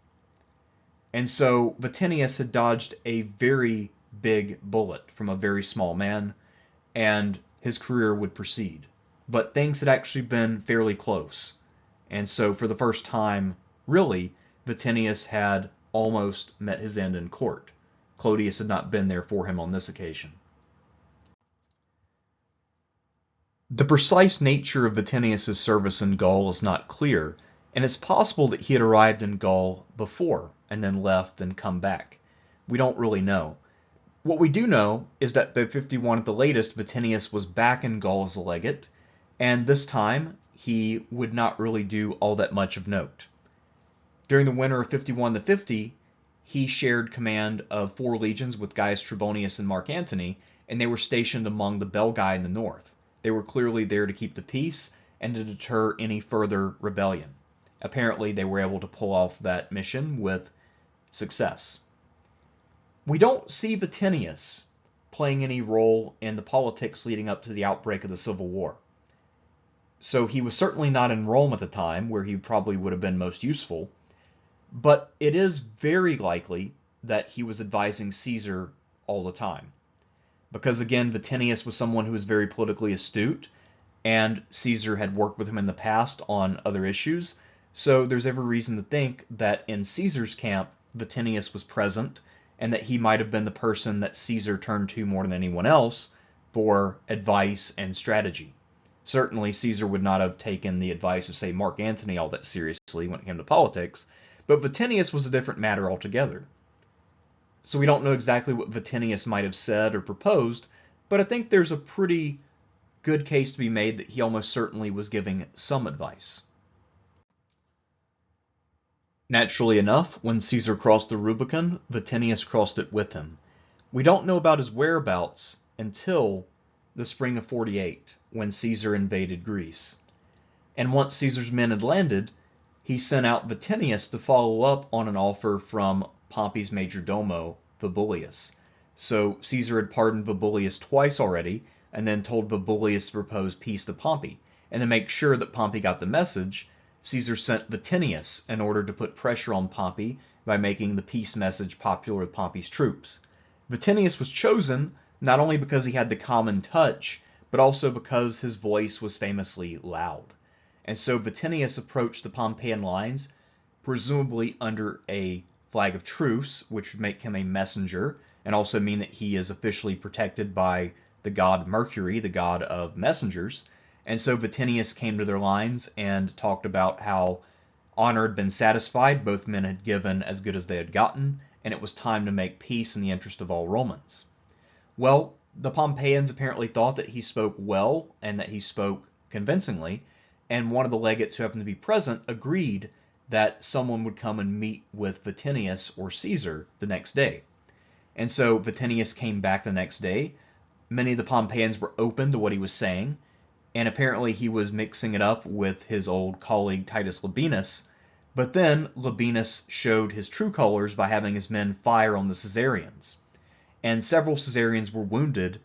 And so Vatinius had dodged a very big bullet from a very small man, and his career would proceed. But things had actually been fairly close. And so for the first time, really, Vatinius had almost met his end in court. Clodius had not been there for him on this occasion. The precise nature of Vatinius' service in Gaul is not clear, and it's possible that he had arrived in Gaul before and then left and come back. We don't really know. What we do know is that by 51 at the latest, Vatinius was back in Gaul as a legate, and this time he would not really do all that much of note. During the winter of 51 to 50, he shared command of 4 legions with Gaius Trebonius and Mark Antony, and they were stationed among the Belgae in the north. They were clearly there to keep the peace and to deter any further rebellion. Apparently, they were able to pull off that mission with success. We don't see Vatinius playing any role in the politics leading up to the outbreak of the Civil War. So he was certainly not in Rome at the time, where he probably would have been most useful, but it is very likely that he was advising Caesar all the time. Because again, Vatinius was someone who was very politically astute, and Caesar had worked with him in the past on other issues, so there's every reason to think that in Caesar's camp, Vatinius was present, and that he might have been the person that Caesar turned to more than anyone else for advice and strategy. Certainly, Caesar would not have taken the advice of, say, Mark Antony all that seriously when it came to politics, but Vatinius was a different matter altogether. So we don't know exactly what Vatinius might have said or proposed, but I think there's a pretty good case to be made that he almost certainly was giving some advice. Naturally enough, when Caesar crossed the Rubicon, Vatinius crossed it with him. We don't know about his whereabouts until the spring of 48, when Caesar invaded Greece. And once Caesar's men had landed, he sent out Vatinius to follow up on an offer from Pompey's major domo, Vibullius. So Caesar had pardoned Vibullius twice already, and then told Vibullius to propose peace to Pompey. And to make sure that Pompey got the message, Caesar sent Vatinius in order to put pressure on Pompey by making the peace message popular with Pompey's troops. Vatinius was chosen not only because he had the common touch, but also because his voice was famously loud. And so Vatinius approached the Pompeian lines, presumably under a flag of truce, which would make him a messenger, and also mean that he is officially protected by the god Mercury, the god of messengers. And so Vatinius came to their lines and talked about how honor had been satisfied, both men had given as good as they had gotten, and it was time to make peace in the interest of all Romans. Well, the Pompeians apparently thought that he spoke well and that he spoke convincingly, and one of the legates who happened to be present agreed that someone would come and meet with Vatinius or Caesar the next day. And so Vatinius came back the next day. Many of the Pompeians were open to what he was saying, and apparently he was mixing it up with his old colleague Titus Labienus. But then Labienus showed his true colors by having his men fire on the Caesarians. And several Caesarians were wounded,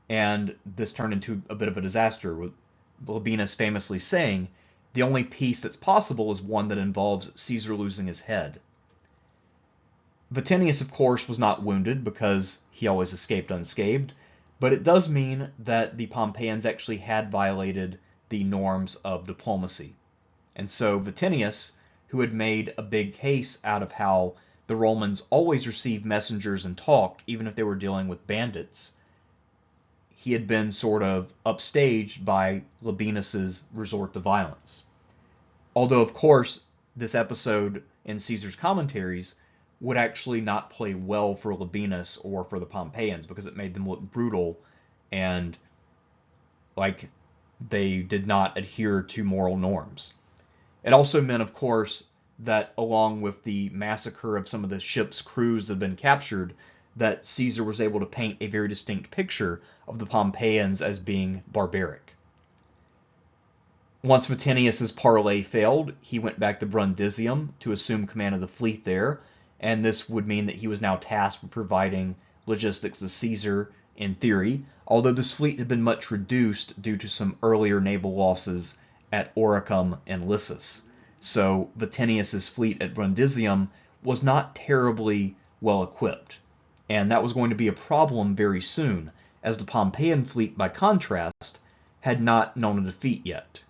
and this turned into a bit of a disaster, with Labienus famously saying, "The only peace that's possible is one that involves Caesar losing his head." Vatinius, of course, was not wounded because he always escaped unscathed, but it does mean that the Pompeians actually had violated the norms of diplomacy. And so Vatinius, who had made a big case out of how the Romans always received messengers and talked, even if they were dealing with bandits, he had been sort of upstaged by Labienus's resort to violence. Although, of course, this episode in Caesar's commentaries would actually not play well for Labienus or for the Pompeians, because it made them look brutal and like they did not adhere to moral norms. It also meant, of course, that along with the massacre of some of the ship's crews that had been captured, that Caesar was able to paint a very distinct picture of the Pompeians as being barbaric. Once Vatinius's parley failed, he went back to Brundisium to assume command of the fleet there, and this would mean that he was now tasked with providing logistics to Caesar in theory, although this fleet had been much reduced due to some earlier naval losses at Oricum and Lissus. So Vatinius's fleet at Brundisium was not terribly well equipped, and that was going to be a problem very soon, as the Pompeian fleet, by contrast, had not known a defeat yet.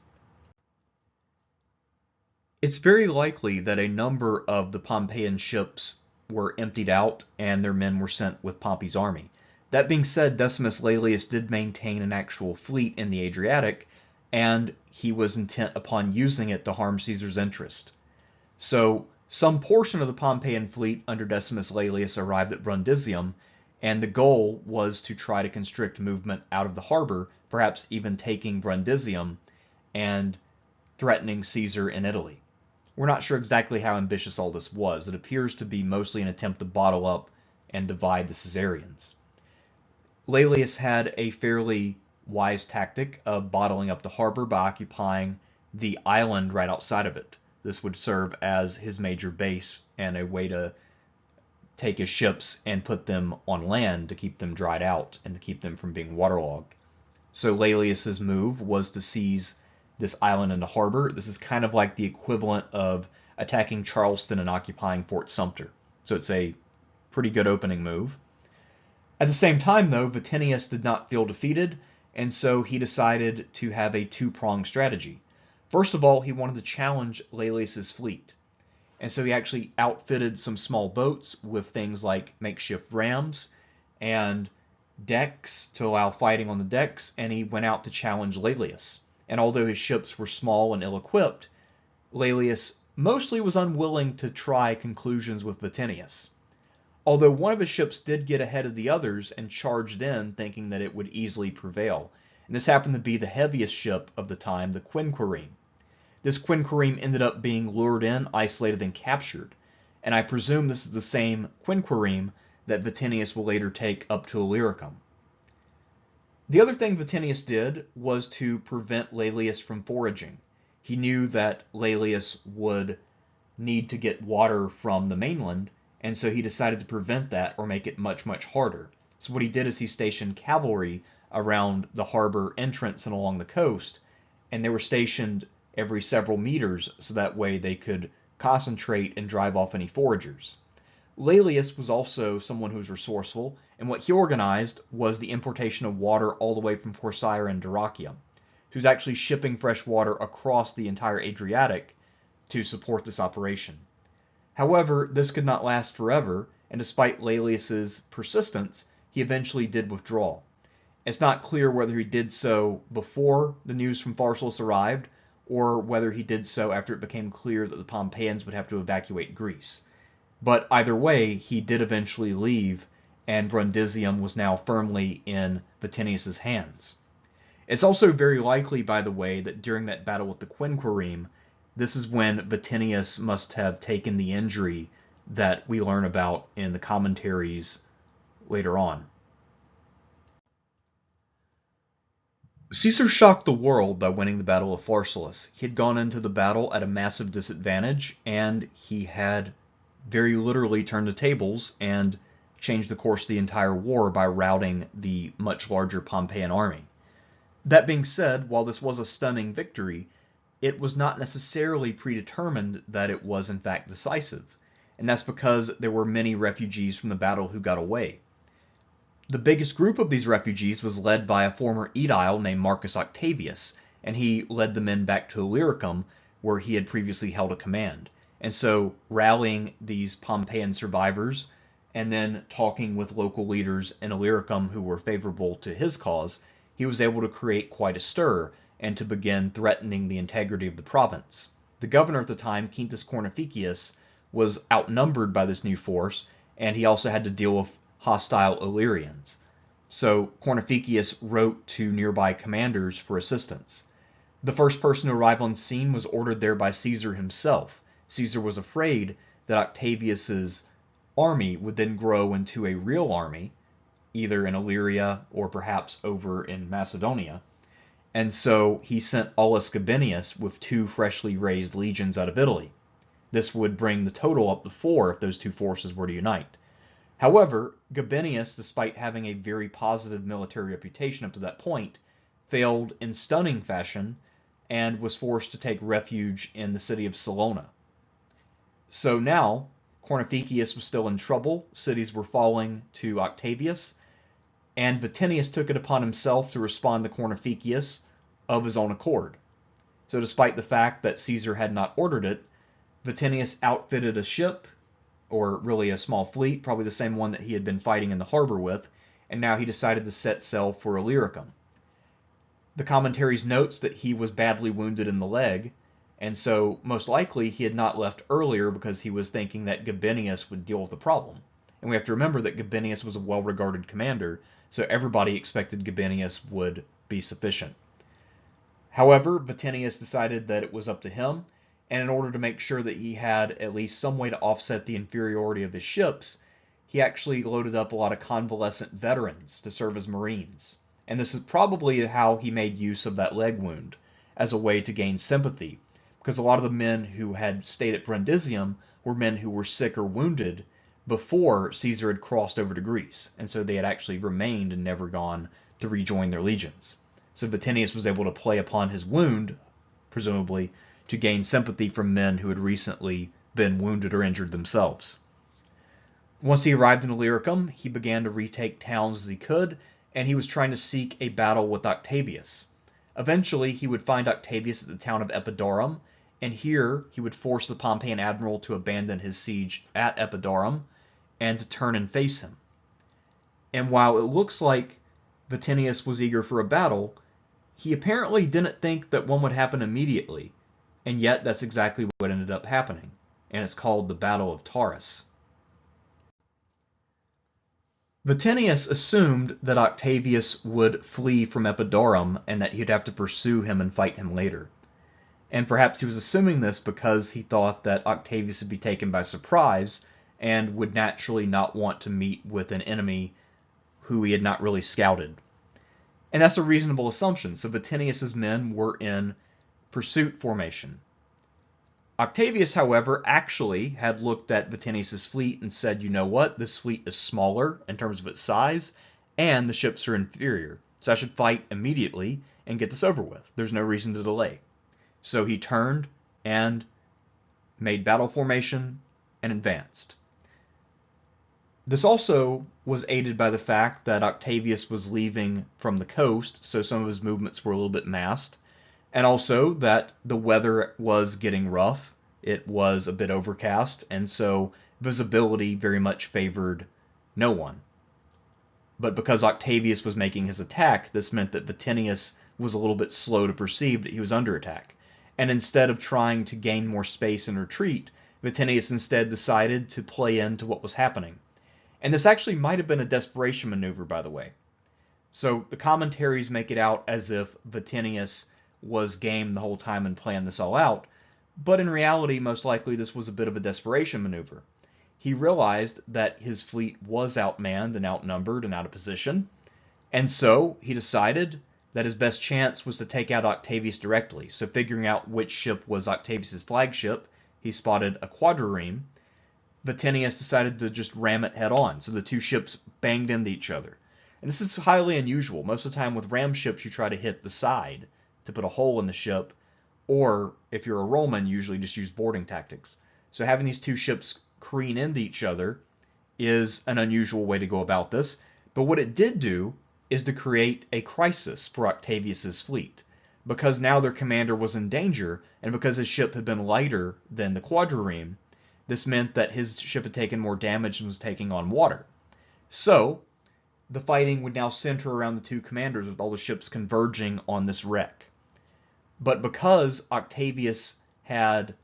It's very likely that a number of the Pompeian ships were emptied out and their men were sent with Pompey's army. That being said, Decimus Laelius did maintain an actual fleet in the Adriatic, and he was intent upon using it to harm Caesar's interest. So some portion of the Pompeian fleet under Decimus Laelius arrived at Brundisium, and the goal was to try to constrict movement out of the harbor, perhaps even taking Brundisium and threatening Caesar in Italy. We're not sure exactly how ambitious all this was. It appears to be mostly an attempt to bottle up and divide the Caesarians. Laelius had a fairly wise tactic of bottling up the harbor by occupying the island right outside of it. This would serve as his major base and a way to take his ships and put them on land to keep them dried out and to keep them from being waterlogged. So Laelius's move was to seize this island in the harbor. This is kind of like the equivalent of attacking Charleston and occupying Fort Sumter. So it's a pretty good opening move. At the same time, though, Vatinius did not feel defeated, and so he decided to have a two-pronged strategy. First of all, he wanted to challenge Laelius's fleet. And so he actually outfitted some small boats with things like makeshift rams and decks to allow fighting on the decks, and he went out to challenge Laelius. And although his ships were small and ill-equipped, Laelius mostly was unwilling to try conclusions with Vatinius. Although one of his ships did get ahead of the others and charged in, thinking that it would easily prevail. And this happened to be the heaviest ship of the time, the Quinquereme. This Quinquereme ended up being lured in, isolated, and captured. And I presume this is the same Quinquereme that Vatinius will later take up to Illyricum. The other thing Vatinius did was to prevent Laelius from foraging. He knew that Laelius would need to get water from the mainland, and so he decided to prevent that or make it much, much harder. So what he did is he stationed cavalry around the harbor entrance and along the coast, and they were stationed every several meters so that way they could concentrate and drive off any foragers. Laelius was also someone who was resourceful, and what he organized was the importation of water all the way from Corcyra and Dyrrhachium. He was actually shipping fresh water across the entire Adriatic to support this operation. However, this could not last forever, and despite Laelius's persistence, he eventually did withdraw. It's not clear whether he did so before the news from Pharsalus arrived, or whether he did so after it became clear that the Pompeians would have to evacuate Greece. But either way, he did eventually leave, and Brundisium was now firmly in Vatinius's hands. It's also very likely, by the way, that during that battle with the Quinquereme, this is when Vatinius must have taken the injury that we learn about in the commentaries later on. Caesar shocked the world by winning the Battle of Pharsalus. He had gone into the battle at a massive disadvantage, and he had very literally turned the tables and changed the course of the entire war by routing the much larger Pompeian army. That being said, while this was a stunning victory, it was not necessarily predetermined that it was in fact decisive, and that's because there were many refugees from the battle who got away. The biggest group of these refugees was led by a former aedile named Marcus Octavius, and he led the men back to Illyricum, where he had previously held a command. And so rallying these Pompeian survivors and then talking with local leaders in Illyricum who were favorable to his cause, he was able to create quite a stir and to begin threatening the integrity of the province. The governor at the time, Quintus Cornificius, was outnumbered by this new force, and he also had to deal with hostile Illyrians. So Cornificius wrote to nearby commanders for assistance. The first person to arrive on scene was ordered there by Caesar himself. Caesar was afraid that Octavius's army would then grow into a real army, either in Illyria or perhaps over in Macedonia. And so he sent Aulus Gabinius with 2 freshly raised legions out of Italy. This would bring the total up to 4 if those 2 forces were to unite. However, Gabinius, despite having a very positive military reputation up to that point, failed in stunning fashion and was forced to take refuge in the city of Salona. So now, Cornificius was still in trouble, cities were falling to Octavius, and Vatinius took it upon himself to respond to Cornificius of his own accord. So despite the fact that Caesar had not ordered it, Vatinius outfitted a ship, or really a small fleet, probably the same one that he had been fighting in the harbor with, and now he decided to set sail for Illyricum. The commentaries notes that he was badly wounded in the leg, and so most likely he had not left earlier because he was thinking that Gabinius would deal with the problem. And we have to remember that Gabinius was a well-regarded commander, so everybody expected Gabinius would be sufficient. However, Vatinius decided that it was up to him, and in order to make sure that he had at least some way to offset the inferiority of his ships, he actually loaded up a lot of convalescent veterans to serve as marines. And this is probably how he made use of that leg wound, as a way to gain sympathy, because a lot of the men who had stayed at Brundisium were men who were sick or wounded before Caesar had crossed over to Greece, and so they had actually remained and never gone to rejoin their legions. So Vatinius was able to play upon his wound, presumably, to gain sympathy from men who had recently been wounded or injured themselves. Once he arrived in Illyricum, he began to retake towns as he could, and he was trying to seek a battle with Octavius. Eventually, he would find Octavius at the town of Epidaurus, and here he would force the Pompeian admiral to abandon his siege at Epidaurus and to turn and face him. And while it looks like Vatinius was eager for a battle, he apparently didn't think that one would happen immediately, and yet that's exactly what ended up happening, and it's called the Battle of Tauris. Vatinius assumed that Octavius would flee from Epidaurus and that he'd have to pursue him and fight him later. And perhaps he was assuming this because he thought that Octavius would be taken by surprise and would naturally not want to meet with an enemy who he had not really scouted. And that's a reasonable assumption, so Vatinius's men were in pursuit formation. Octavius, however, actually had looked at Vatinius's fleet and said, you know what, this fleet is smaller in terms of its size, and the ships are inferior, so I should fight immediately and get this over with. There's no reason to delay. So he turned and made battle formation and advanced. This also was aided by the fact that Octavius was leaving from the coast, so some of his movements were a little bit masked, and also that the weather was getting rough. It was a bit overcast, and so visibility very much favored no one. But because Octavius was making his attack, this meant that Vatinius was a little bit slow to perceive that he was under attack. And instead of trying to gain more space and retreat, Vatinius instead decided to play into what was happening. And this actually might have been a desperation maneuver, by the way. So the commentaries make it out as if Vatinius was game the whole time and planned this all out, but in reality, most likely this was a bit of a desperation maneuver. He realized that his fleet was outmanned and outnumbered and out of position, and so he decided that his best chance was to take out Octavius directly. So figuring out which ship was Octavius's flagship, he spotted a quadrireme. Vatinius decided to just ram it head on, so the two ships banged into each other. And this is highly unusual. Most of the time with ram ships, you try to hit the side to put a hole in the ship, or if you're a Roman, you usually just use boarding tactics. So having these two ships careen into each other is an unusual way to go about this, but what it did do is to create a crisis for Octavius's fleet, because now their commander was in danger, and because his ship had been lighter than the quadrireme, this meant that his ship had taken more damage and was taking on water. So, the fighting would now center around the two commanders, with all the ships converging on this wreck. But because Octavius had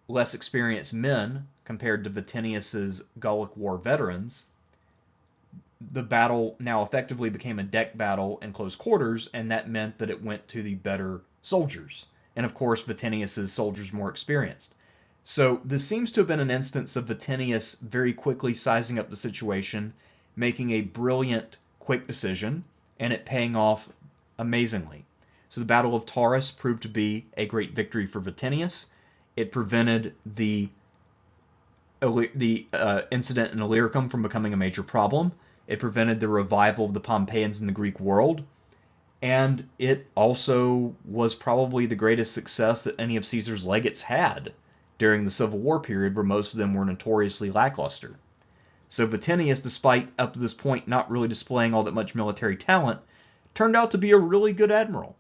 less experienced men compared to Vatinius's Gallic War veterans, the battle now effectively became a deck battle in close quarters, and that meant that it went to the better soldiers. And of course, Vatinius's soldiers more experienced. So this seems to have been an instance of Vatinius very quickly sizing up the situation, making a brilliant, quick decision, and it paying off amazingly. So the Battle of Tauris proved to be a great victory for Vatinius. It prevented the incident in Illyricum from becoming a major problem. It prevented the revival of the Pompeians in the Greek world. And it also was probably the greatest success that any of Caesar's legates had during the Civil War period, where most of them were notoriously lackluster. So Vatinius, despite up to this point not really displaying all that much military talent, turned out to be a really good admiral.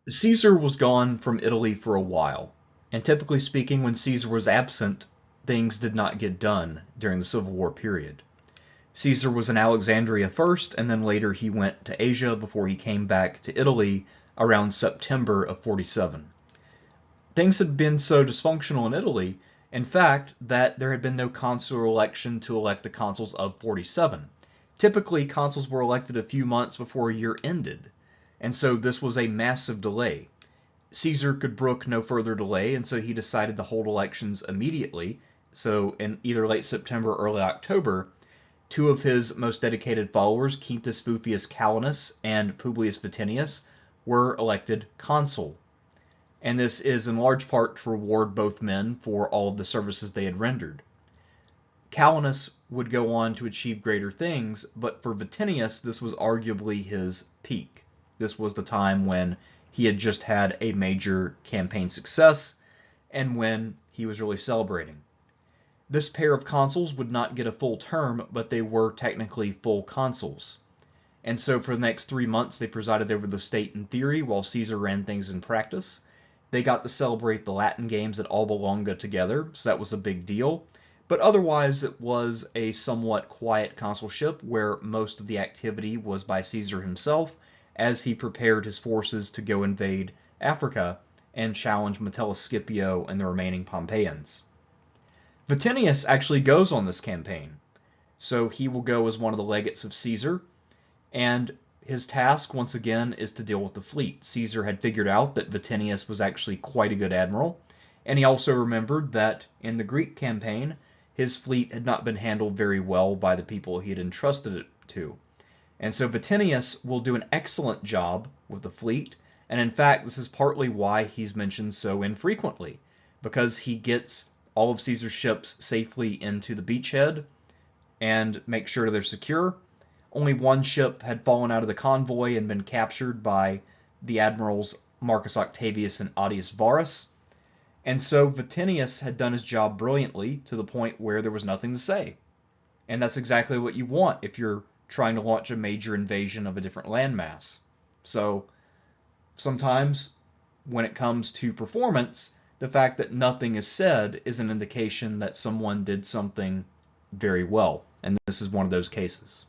Caesar was gone from Italy for a while, and typically speaking, when Caesar was absent, things did not get done during the Civil War period. Caesar was in Alexandria first, and then later he went to Asia before he came back to Italy around September of 47. Things had been so dysfunctional in Italy, in fact, that there had been no consular election to elect the consuls of 47. Typically, consuls were elected a few months before a year ended, and so this was a massive delay. Caesar could brook no further delay, and so he decided to hold elections immediately. So in either late September or early October, two of his most dedicated followers, Quintus Fufius Calenus and Publius Vatinius, were elected consul. And this is in large part to reward both men for all of the services they had rendered. Calenus would go on to achieve greater things, but for Vatinius, this was arguably his peak. This was the time when he had just had a major campaign success, and when he was really celebrating. This pair of consuls would not get a full term, but they were technically full consuls. And so for the next 3 months, they presided over the state in theory, while Caesar ran things in practice. They got to celebrate the Latin games at Alba Longa together, so that was a big deal. But otherwise, it was a somewhat quiet consulship, where most of the activity was by Caesar himself, as he prepared his forces to go invade Africa and challenge Metellus Scipio and the remaining Pompeians. Vatinius actually goes on this campaign, so he will go as one of the legates of Caesar, and his task, once again, is to deal with the fleet. Caesar had figured out that Vatinius was actually quite a good admiral, and he also remembered that in the Greek campaign, his fleet had not been handled very well by the people he had entrusted it to. And so Vatinius will do an excellent job with the fleet, and in fact, this is partly why he's mentioned so infrequently, because he gets all of Caesar's ships safely into the beachhead and make sure they're secure. Only one ship had fallen out of the convoy and been captured by the admirals Marcus Octavius and Aetius Varus. And so Vatinius had done his job brilliantly to the point where there was nothing to say. And that's exactly what you want if you're trying to launch a major invasion of a different landmass. So sometimes when it comes to performance, the fact that nothing is said is an indication that someone did something very well. And this is one of those cases.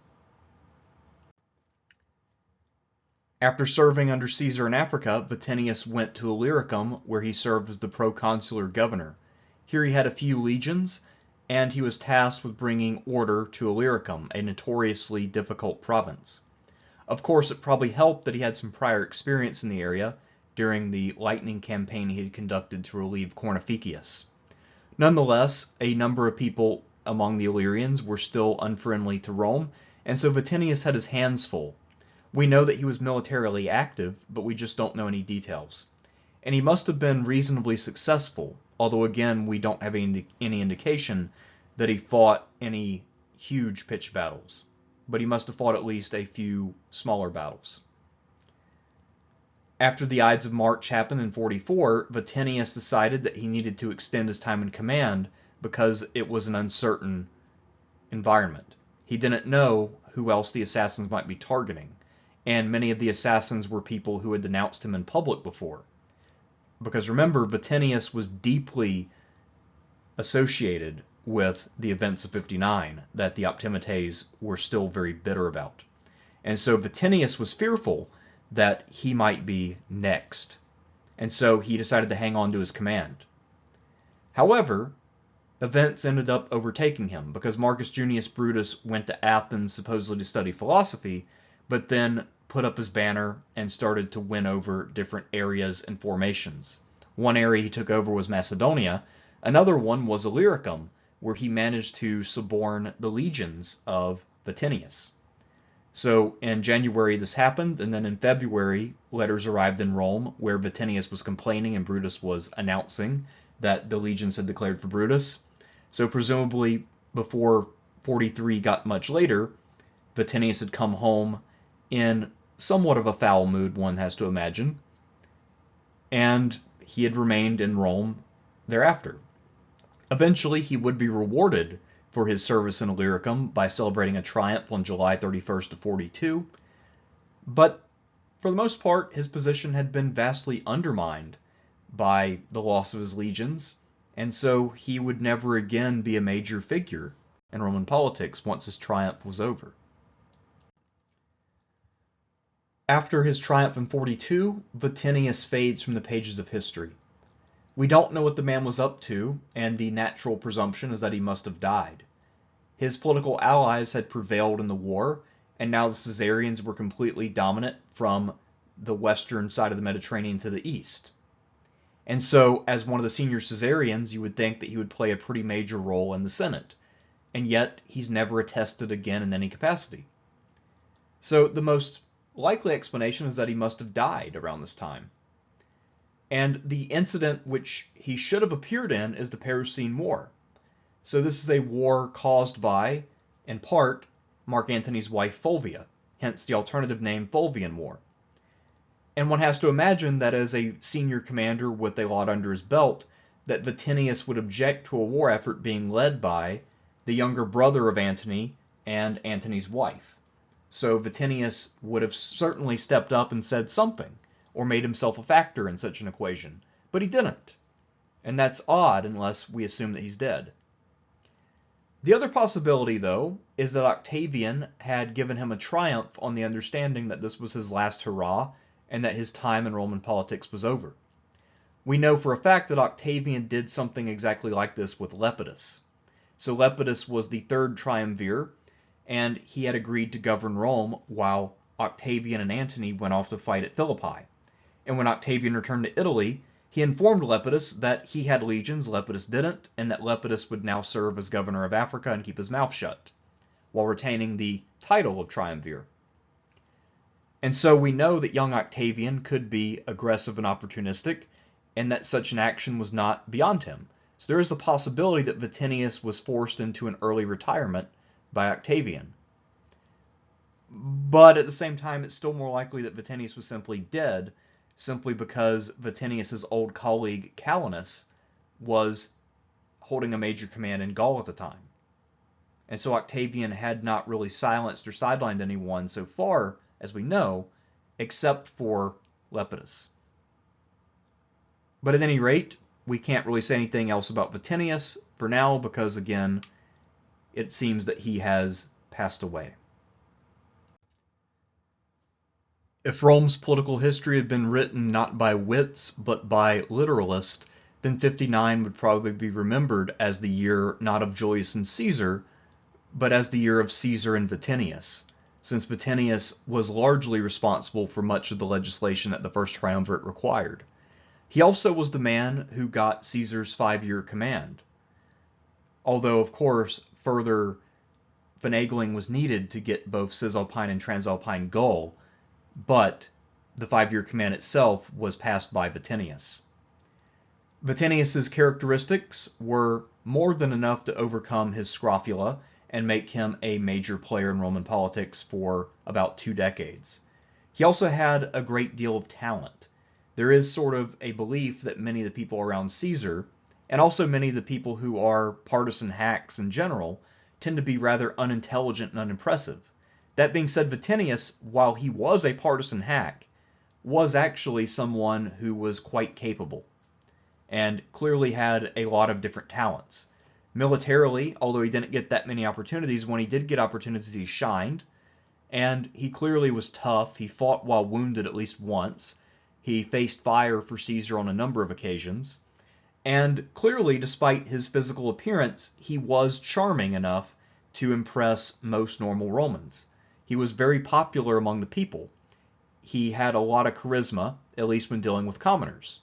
After serving under Caesar in Africa, Vatinius went to Illyricum, where he served as the proconsular governor. Here he had a few legions, and he was tasked with bringing order to Illyricum, a notoriously difficult province. Of course, it probably helped that he had some prior experience in the area during the lightning campaign he had conducted to relieve Cornificius. Nonetheless, a number of people among the Illyrians were still unfriendly to Rome, and so Vatinius had his hands full. We know that he was militarily active, but we just don't know any details. And he must have been reasonably successful, although again we don't have any indication that he fought any huge pitched battles. But he must have fought at least a few smaller battles. After the Ides of March happened in 44, Vatinius decided that he needed to extend his time in command because it was an uncertain environment. He didn't know who else the assassins might be targeting. And many of the assassins were people who had denounced him in public before. Because remember, Vatinius was deeply associated with the events of 59 that the Optimates were still very bitter about. And so Vatinius was fearful that he might be next. And so he decided to hang on to his command. However, events ended up overtaking him because Marcus Junius Brutus went to Athens supposedly to study philosophy, but then put up his banner and started to win over different areas and formations. One area he took over was Macedonia. Another one was Illyricum, where he managed to suborn the legions of Vatinius. So in January this happened, and then in February letters arrived in Rome where Vatinius was complaining and Brutus was announcing that the legions had declared for Brutus. So presumably before 43 got much later, Vatinius had come home in somewhat of a foul mood, one has to imagine, and he had remained in Rome thereafter. Eventually, he would be rewarded for his service in Illyricum by celebrating a triumph on July 31st of 42, but for the most part, his position had been vastly undermined by the loss of his legions, and so he would never again be a major figure in Roman politics once his triumph was over. After his triumph in 42, Vatinius fades from the pages of history. We don't know what the man was up to, and the natural presumption is that he must have died. His political allies had prevailed in the war, and now the Caesarians were completely dominant from the western side of the Mediterranean to the east. And so, as one of the senior Caesarians, you would think that he would play a pretty major role in the Senate, and yet he's never attested again in any capacity. So the most likely explanation is that he must have died around this time. And the incident which he should have appeared in is the Parucine War. So this is a war caused by, in part, Mark Antony's wife Fulvia, hence the alternative name Fulvian War. And one has to imagine that as a senior commander with a lot under his belt, that Vatinius would object to a war effort being led by the younger brother of Antony and Antony's wife. So Vatinius would have certainly stepped up and said something, or made himself a factor in such an equation, but he didn't. And that's odd unless we assume that he's dead. The other possibility, though, is that Octavian had given him a triumph on the understanding that this was his last hurrah, and that his time in Roman politics was over. We know for a fact that Octavian did something exactly like this with Lepidus. So Lepidus was the third triumvir, and he had agreed to govern Rome while Octavian and Antony went off to fight at Philippi. And when Octavian returned to Italy, he informed Lepidus that he had legions, Lepidus didn't, and that Lepidus would now serve as governor of Africa and keep his mouth shut, while retaining the title of triumvir. And so we know that young Octavian could be aggressive and opportunistic, and that such an action was not beyond him. So there is the possibility that Vatinius was forced into an early retirement by Octavian. But at the same time, it's still more likely that Vatinius was simply dead, simply because Vatinius's old colleague Calenus was holding a major command in Gaul at the time. And so Octavian had not really silenced or sidelined anyone so far, as we know, except for Lepidus. But at any rate, we can't really say anything else about Vatinius for now because, again, it seems that he has passed away. If Rome's political history had been written not by wits but by literalists, then 59 would probably be remembered as the year not of Julius and Caesar, but as the year of Caesar and Vatinius, since Vatinius was largely responsible for much of the legislation that the First Triumvirate required. He also was the man who got Caesar's 5-year command, although, of course, further finagling was needed to get both Cisalpine and Transalpine Gaul, but the 5-year command itself was passed by Vatinius. Vatinius's characteristics were more than enough to overcome his scrofula and make him a major player in Roman politics for about 2 decades. He also had a great deal of talent. There is sort of a belief that many of the people around Caesar, and also many of the people who are partisan hacks in general, tend to be rather unintelligent and unimpressive. That being said, Vatinius, while he was a partisan hack, was actually someone who was quite capable and clearly had a lot of different talents. Militarily, although he didn't get that many opportunities, when he did get opportunities, he shined, and he clearly was tough. He fought while wounded at least once. He faced fire for Caesar on a number of occasions, and clearly, despite his physical appearance, he was charming enough to impress most normal Romans. He was very popular among the people. He had a lot of charisma, at least when dealing with commoners.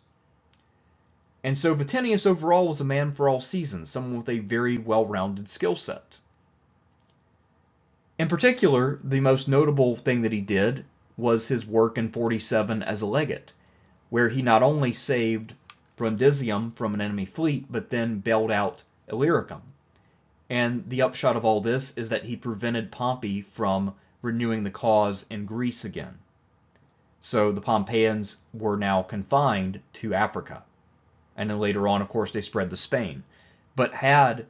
And so Vatinius overall was a man for all seasons, someone with a very well-rounded skill set. In particular, the most notable thing that he did was his work in 47 as a legate, where he not only saved Brundisium from an enemy fleet, but then bailed out Illyricum. And the upshot of all this is that he prevented Pompey from renewing the cause in Greece again. So the Pompeians were now confined to Africa. And then later on, of course, they spread to Spain. But had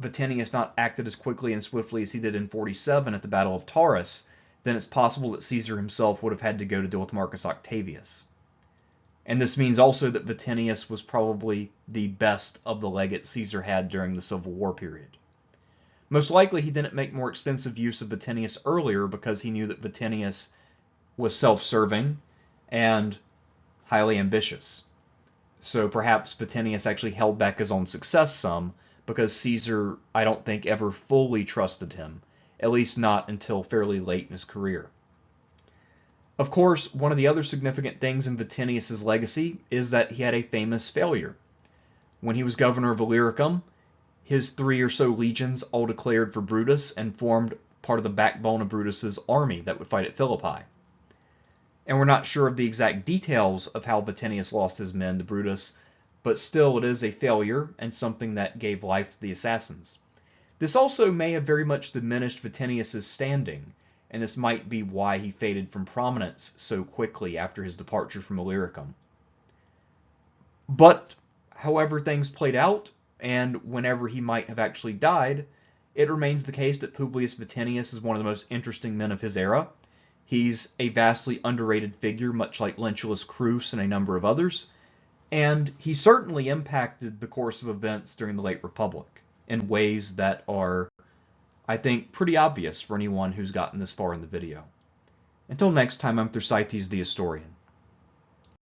Vatinius not acted as quickly and swiftly as he did in 47 at the Battle of Tauris, then it's possible that Caesar himself would have had to go to deal with Marcus Octavius. And this means also that Vatinius was probably the best of the legates Caesar had during the Civil War period. Most likely he didn't make more extensive use of Vatinius earlier because he knew that Vatinius was self-serving and highly ambitious. So perhaps Vatinius actually held back his own success some because Caesar, I don't think, ever fully trusted him, at least not until fairly late in his career. Of course, one of the other significant things in Vatinius's legacy is that he had a famous failure. When he was governor of Illyricum, his 3 or so legions all declared for Brutus and formed part of the backbone of Brutus's army that would fight at Philippi. And we're not sure of the exact details of how Vatinius lost his men to Brutus, but still it is a failure and something that gave life to the assassins. This also may have very much diminished Vatinius's standing, and this might be why he faded from prominence so quickly after his departure from Illyricum. But however things played out, and whenever he might have actually died, it remains the case that Publius Vatinius is one of the most interesting men of his era. He's a vastly underrated figure, much like Lentulus Crus and a number of others, and he certainly impacted the course of events during the late Republic in ways that are, I think, pretty obvious for anyone who's gotten this far in the video. Until next time, I'm Thersites the Historian.